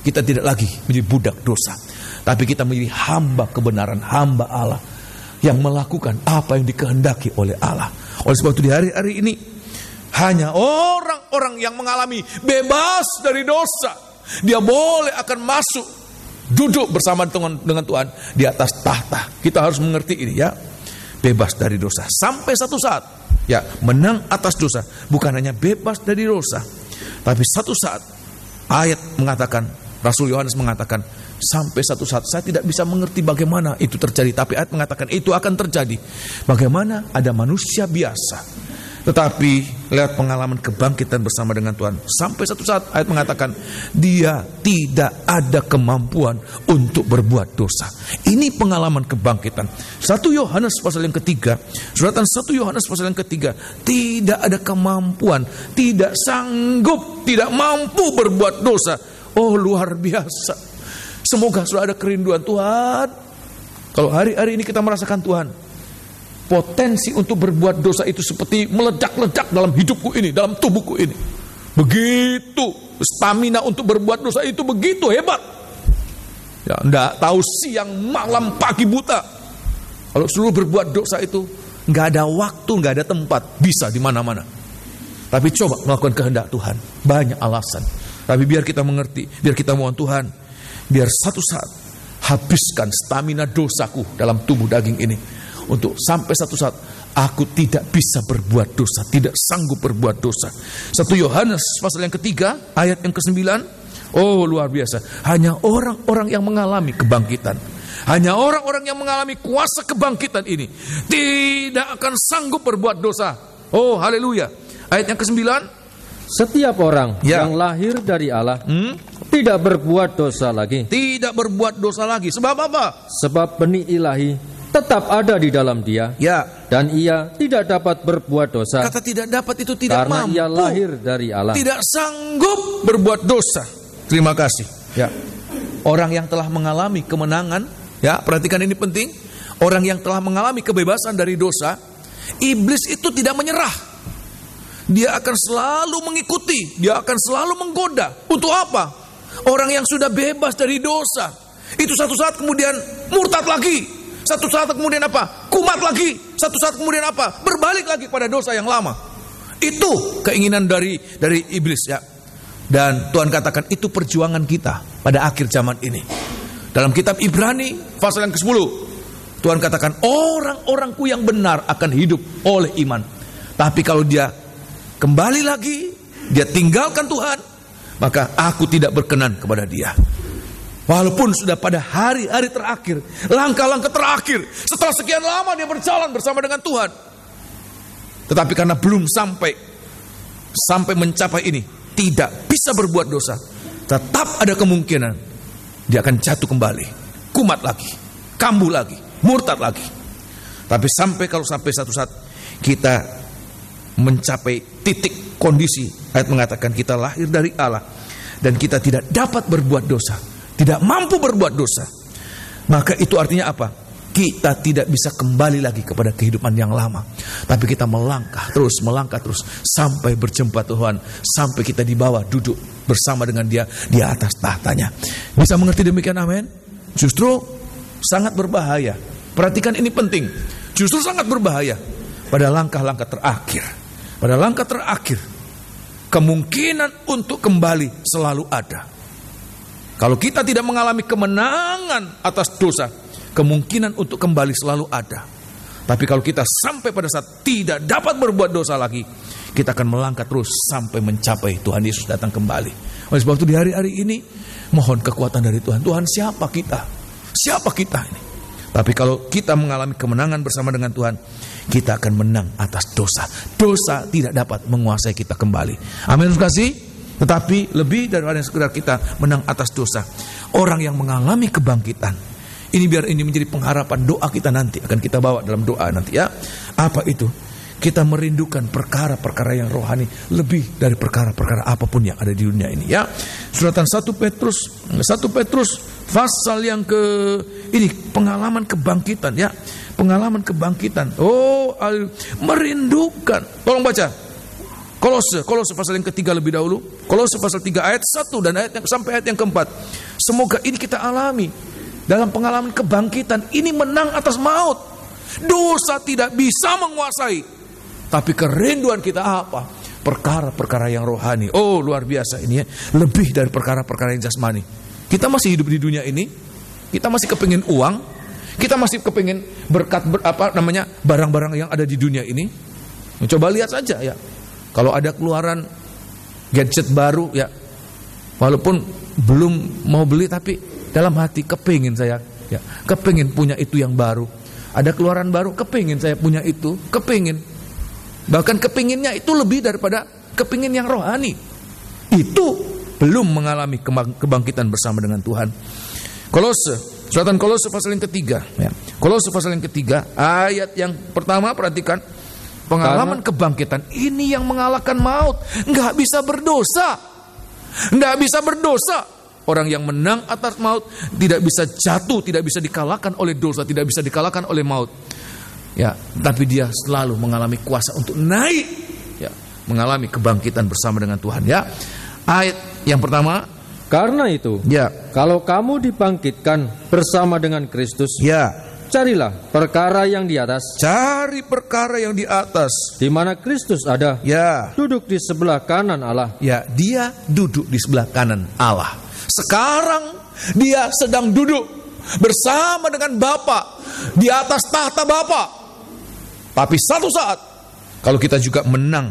A: kita tidak lagi menjadi budak dosa, tapi kita menjadi hamba kebenaran, hamba Allah, yang melakukan apa yang dikehendaki oleh Allah. Oleh sebab itu di hari-hari ini, hanya orang-orang yang mengalami bebas dari dosa, dia boleh akan masuk, duduk bersama dengan Tuhan di atas tahta. Kita harus mengerti ini, ya. Bebas dari dosa. Sampai satu saat, ya, menang atas dosa. Bukan hanya bebas dari dosa, tapi satu saat, ayat mengatakan, Rasul Yohanes mengatakan, sampai satu saat, saya tidak bisa mengerti bagaimana itu terjadi, tapi ayat mengatakan itu akan terjadi. Bagaimana ada manusia biasa, tetapi lewat pengalaman kebangkitan bersama dengan Tuhan, sampai satu saat ayat mengatakan dia tidak ada kemampuan untuk berbuat dosa. Ini pengalaman kebangkitan. 1 Yohanes pasal yang ketiga, suratan 1 Yohanes pasal yang ketiga, tidak ada kemampuan, tidak sanggup, tidak mampu berbuat dosa. Oh, luar biasa. Semoga sudah ada kerinduan Tuhan. Kalau hari-hari ini kita merasakan, Tuhan, potensi untuk berbuat dosa itu seperti meledak-ledak dalam hidupku ini, dalam tubuhku ini. Begitu stamina untuk berbuat dosa itu begitu hebat. Ya, enggak tahu siang, malam, pagi, buta. Kalau seluruh berbuat dosa itu enggak ada waktu, enggak ada tempat, bisa di mana-mana. Tapi coba melakukan kehendak Tuhan, banyak alasan. Tapi biar kita mengerti, biar kita mohon Tuhan, biar satu saat habiskan stamina dosaku dalam tubuh daging ini. Untuk sampai satu saat aku tidak bisa berbuat dosa, tidak sanggup berbuat dosa. 1 Yohanes pasal yang ketiga, ayat yang ke-9. Oh, luar biasa. Hanya orang-orang yang mengalami kebangkitan, hanya orang-orang yang mengalami kuasa kebangkitan ini tidak akan sanggup berbuat dosa. Oh, haleluya. Ayat yang ke-9.
B: Setiap orang, ya, yang lahir dari Allah tidak berbuat dosa lagi.
A: Tidak berbuat dosa lagi. Sebab apa?
B: Sebab benih ilahi tetap ada di dalam dia,
A: Ya,
B: dan ia tidak dapat berbuat dosa
A: kata tidak dapat itu tidak
B: karena
A: mampu.
B: ia lahir dari Allah.
A: Tidak sanggup berbuat dosa. Terima kasih. Ya. Orang yang telah mengalami kemenangan, ya, perhatikan ini penting. Orang yang telah mengalami kebebasan dari dosa, iblis itu tidak menyerah. Dia akan selalu mengikuti, dia akan selalu menggoda. Untuk apa? Orang yang sudah bebas dari dosa, itu satu saat kemudian murtad lagi. Satu saat kemudian apa? Kumat lagi. Satu saat kemudian apa? Berbalik lagi pada dosa yang lama. Itu keinginan dari iblis, ya. Dan Tuhan katakan itu perjuangan kita pada akhir zaman ini. Dalam kitab Ibrani pasal yang ke-10, Tuhan katakan orang-orangku yang benar akan hidup oleh iman. Tapi kalau dia kembali lagi, dia tinggalkan Tuhan, maka aku tidak berkenan kepada dia. Walaupun sudah pada hari-hari terakhir, langkah-langkah terakhir, setelah sekian lama dia berjalan bersama dengan Tuhan, tetapi karena belum sampai mencapai ini, tidak bisa berbuat dosa, tetap ada kemungkinan dia akan jatuh kembali, kumat lagi, kambuh lagi, murtad lagi. Tapi kalau sampai satu saat kita mencapai titik kondisi, ayat mengatakan kita lahir dari Allah dan kita tidak dapat berbuat dosa, tidak mampu berbuat dosa, maka itu artinya apa? Kita tidak bisa kembali lagi kepada kehidupan yang lama, tapi kita melangkah terus sampai berjumpa Tuhan, sampai kita dibawa duduk bersama dengan Dia di atas tahtanya. Bisa mengerti demikian? Amin. Justru sangat berbahaya. Perhatikan ini penting. Justru sangat berbahaya pada langkah-langkah terakhir. Pada langkah terakhir, kemungkinan untuk kembali selalu ada. Kalau kita tidak mengalami kemenangan atas dosa, kemungkinan untuk kembali selalu ada. Tapi kalau kita sampai pada saat tidak dapat berbuat dosa lagi, kita akan melangkah terus sampai mencapai Tuhan Yesus datang kembali. Oleh sebab itu di hari-hari ini, mohon kekuatan dari Tuhan. Tuhan, siapa kita? Siapa kita ini? Tapi kalau kita mengalami kemenangan bersama dengan Tuhan, kita akan menang atas dosa. Dosa tidak dapat menguasai kita kembali. Amin, kasih. Tetapi lebih daripada sekedar kita menang atas dosa, orang yang mengalami kebangkitan, ini biar ini menjadi pengharapan doa kita nanti, akan kita bawa dalam doa nanti, ya. Apa itu? Kita merindukan perkara-perkara yang rohani lebih dari perkara-perkara apapun yang ada di dunia ini, ya. Suratan 1 Petrus pasal yang ini pengalaman kebangkitan, ya. Pengalaman kebangkitan. Merindukan. Tolong baca. Kolose pasal yang ketiga lebih dahulu. Kolose pasal 3 ayat 1 dan sampai ayat yang keempat. Semoga ini kita alami dalam pengalaman kebangkitan. Ini menang atas maut. Dosa tidak bisa menguasai. Tapi kerinduan kita apa? Perkara-perkara yang rohani. Oh, luar biasa ini, ya. Lebih dari perkara-perkara yang jasmani. Kita masih hidup di dunia ini. Kita masih kepingin uang. Kita masih kepingin barang-barang yang ada di dunia ini. Coba lihat saja, ya. Kalau ada keluaran gadget baru, ya, walaupun belum mau beli, tapi dalam hati kepingin saya, ya, kepingin punya itu yang baru. Ada keluaran baru, kepingin saya punya itu, kepingin. Bahkan kepinginnya itu lebih daripada kepingin yang rohani. Itu belum mengalami kebangkitan bersama dengan Tuhan. Suratan Kolose pasal yang ketiga, ya. Kolose pasal yang ketiga, ayat yang pertama, perhatikan. Pengalaman kebangkitan ini yang mengalahkan maut. Nggak bisa berdosa. Nggak bisa berdosa. Orang yang menang atas maut tidak bisa jatuh, tidak bisa dikalahkan oleh dosa, tidak bisa dikalahkan oleh maut. Ya, tapi dia selalu mengalami kuasa untuk naik, ya, mengalami kebangkitan bersama dengan Tuhan, ya. Ayat yang pertama,
B: karena itu,
A: ya,
B: kalau kamu dibangkitkan bersama dengan Kristus,
A: ya,
B: carilah perkara yang di atas.
A: Cari perkara yang di atas,
B: di mana Kristus ada,
A: ya,
B: duduk di sebelah kanan Allah.
A: Ya, dia duduk di sebelah kanan Allah. Sekarang dia sedang duduk bersama dengan Bapa di atas tahta Bapa. Tapi satu saat, kalau kita juga menang,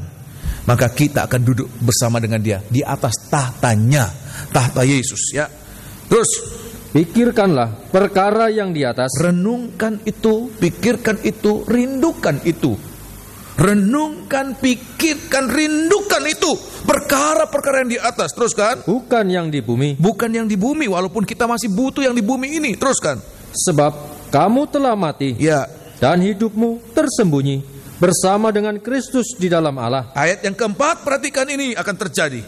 A: maka kita akan duduk bersama dengan dia di atas tahtanya, tahta Yesus, ya. Terus,
B: pikirkanlah perkara yang di atas.
A: Renungkan itu, pikirkan itu, rindukan itu. Renungkan, pikirkan, rindukan itu. Perkara-perkara yang di atas. Teruskan.
B: Bukan yang di bumi.
A: Bukan yang di bumi, walaupun kita masih butuh yang di bumi ini. Teruskan.
B: Sebab kamu telah mati,
A: Ya.
B: dan hidupmu tersembunyi bersama dengan Kristus di dalam Allah.
A: Ayat yang keempat, perhatikan ini akan terjadi.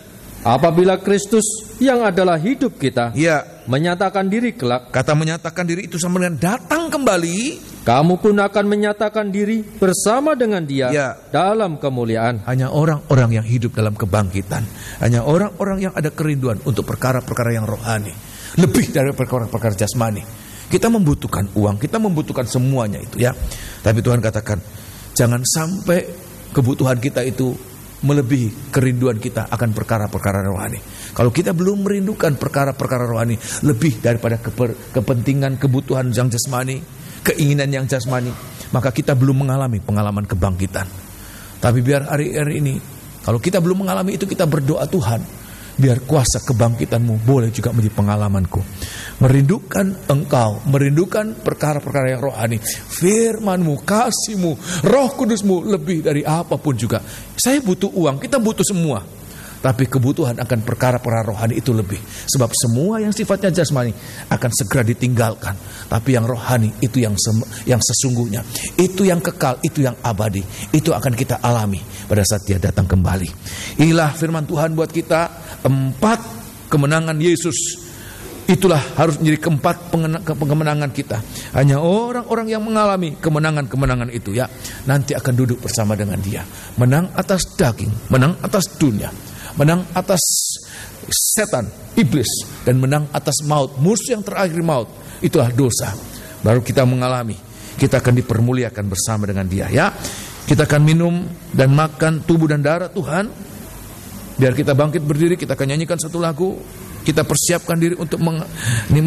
B: Apabila Kristus yang adalah hidup kita
A: Ya.
B: menyatakan diri kelak,
A: Kata menyatakan diri itu sama dengan datang kembali.
B: kamu pun akan menyatakan diri bersama dengan Dia
A: Ya.
B: dalam kemuliaan.
A: Hanya orang-orang yang hidup dalam kebangkitan. Hanya orang-orang yang ada kerinduan untuk perkara-perkara yang rohani. Lebih dari perkara-perkara jasmani. Kita membutuhkan uang, kita membutuhkan semuanya itu ya. Tapi Tuhan katakan, jangan sampai kebutuhan kita itu melebihi kerinduan kita akan perkara-perkara rohani. Kalau kita belum merindukan perkara-perkara rohani lebih daripada kepentingan, kebutuhan yang jasmani, keinginan yang jasmani, maka kita belum mengalami pengalaman kebangkitan. Tapi biar hari-hari ini, kalau kita belum mengalami itu, kita berdoa, Tuhan, biar kuasa kebangkitanmu boleh juga menjadi pengalamanku. Merindukan Engkau, merindukan perkara-perkara yang rohani, firman-Mu, kasih-Mu, Roh Kudus-Mu lebih dari apapun juga. Saya butuh uang, kita butuh semua. Tapi kebutuhan akan perkara-perkara rohani itu lebih. Sebab semua yang sifatnya jasmani akan segera ditinggalkan. Tapi yang rohani itu yang sesungguhnya. Itu yang kekal, itu yang abadi. Itu akan kita alami pada saat Dia datang kembali. Inilah firman Tuhan buat kita. 4 kemenangan Yesus. Itulah harus menjadi keempat kemenangan kita. Hanya orang-orang yang mengalami kemenangan-kemenangan itu ya, nanti akan duduk bersama dengan Dia. Menang atas daging, menang atas dunia, menang atas setan, iblis, dan menang atas maut, musuh yang terakhir maut. Itulah dosa. Baru kita mengalami, kita akan dipermuliakan bersama dengan Dia ya. Kita akan minum dan makan tubuh dan darah Tuhan. Biar kita bangkit berdiri, kita akan nyanyikan satu lagu. Kita persiapkan diri untuk menikmati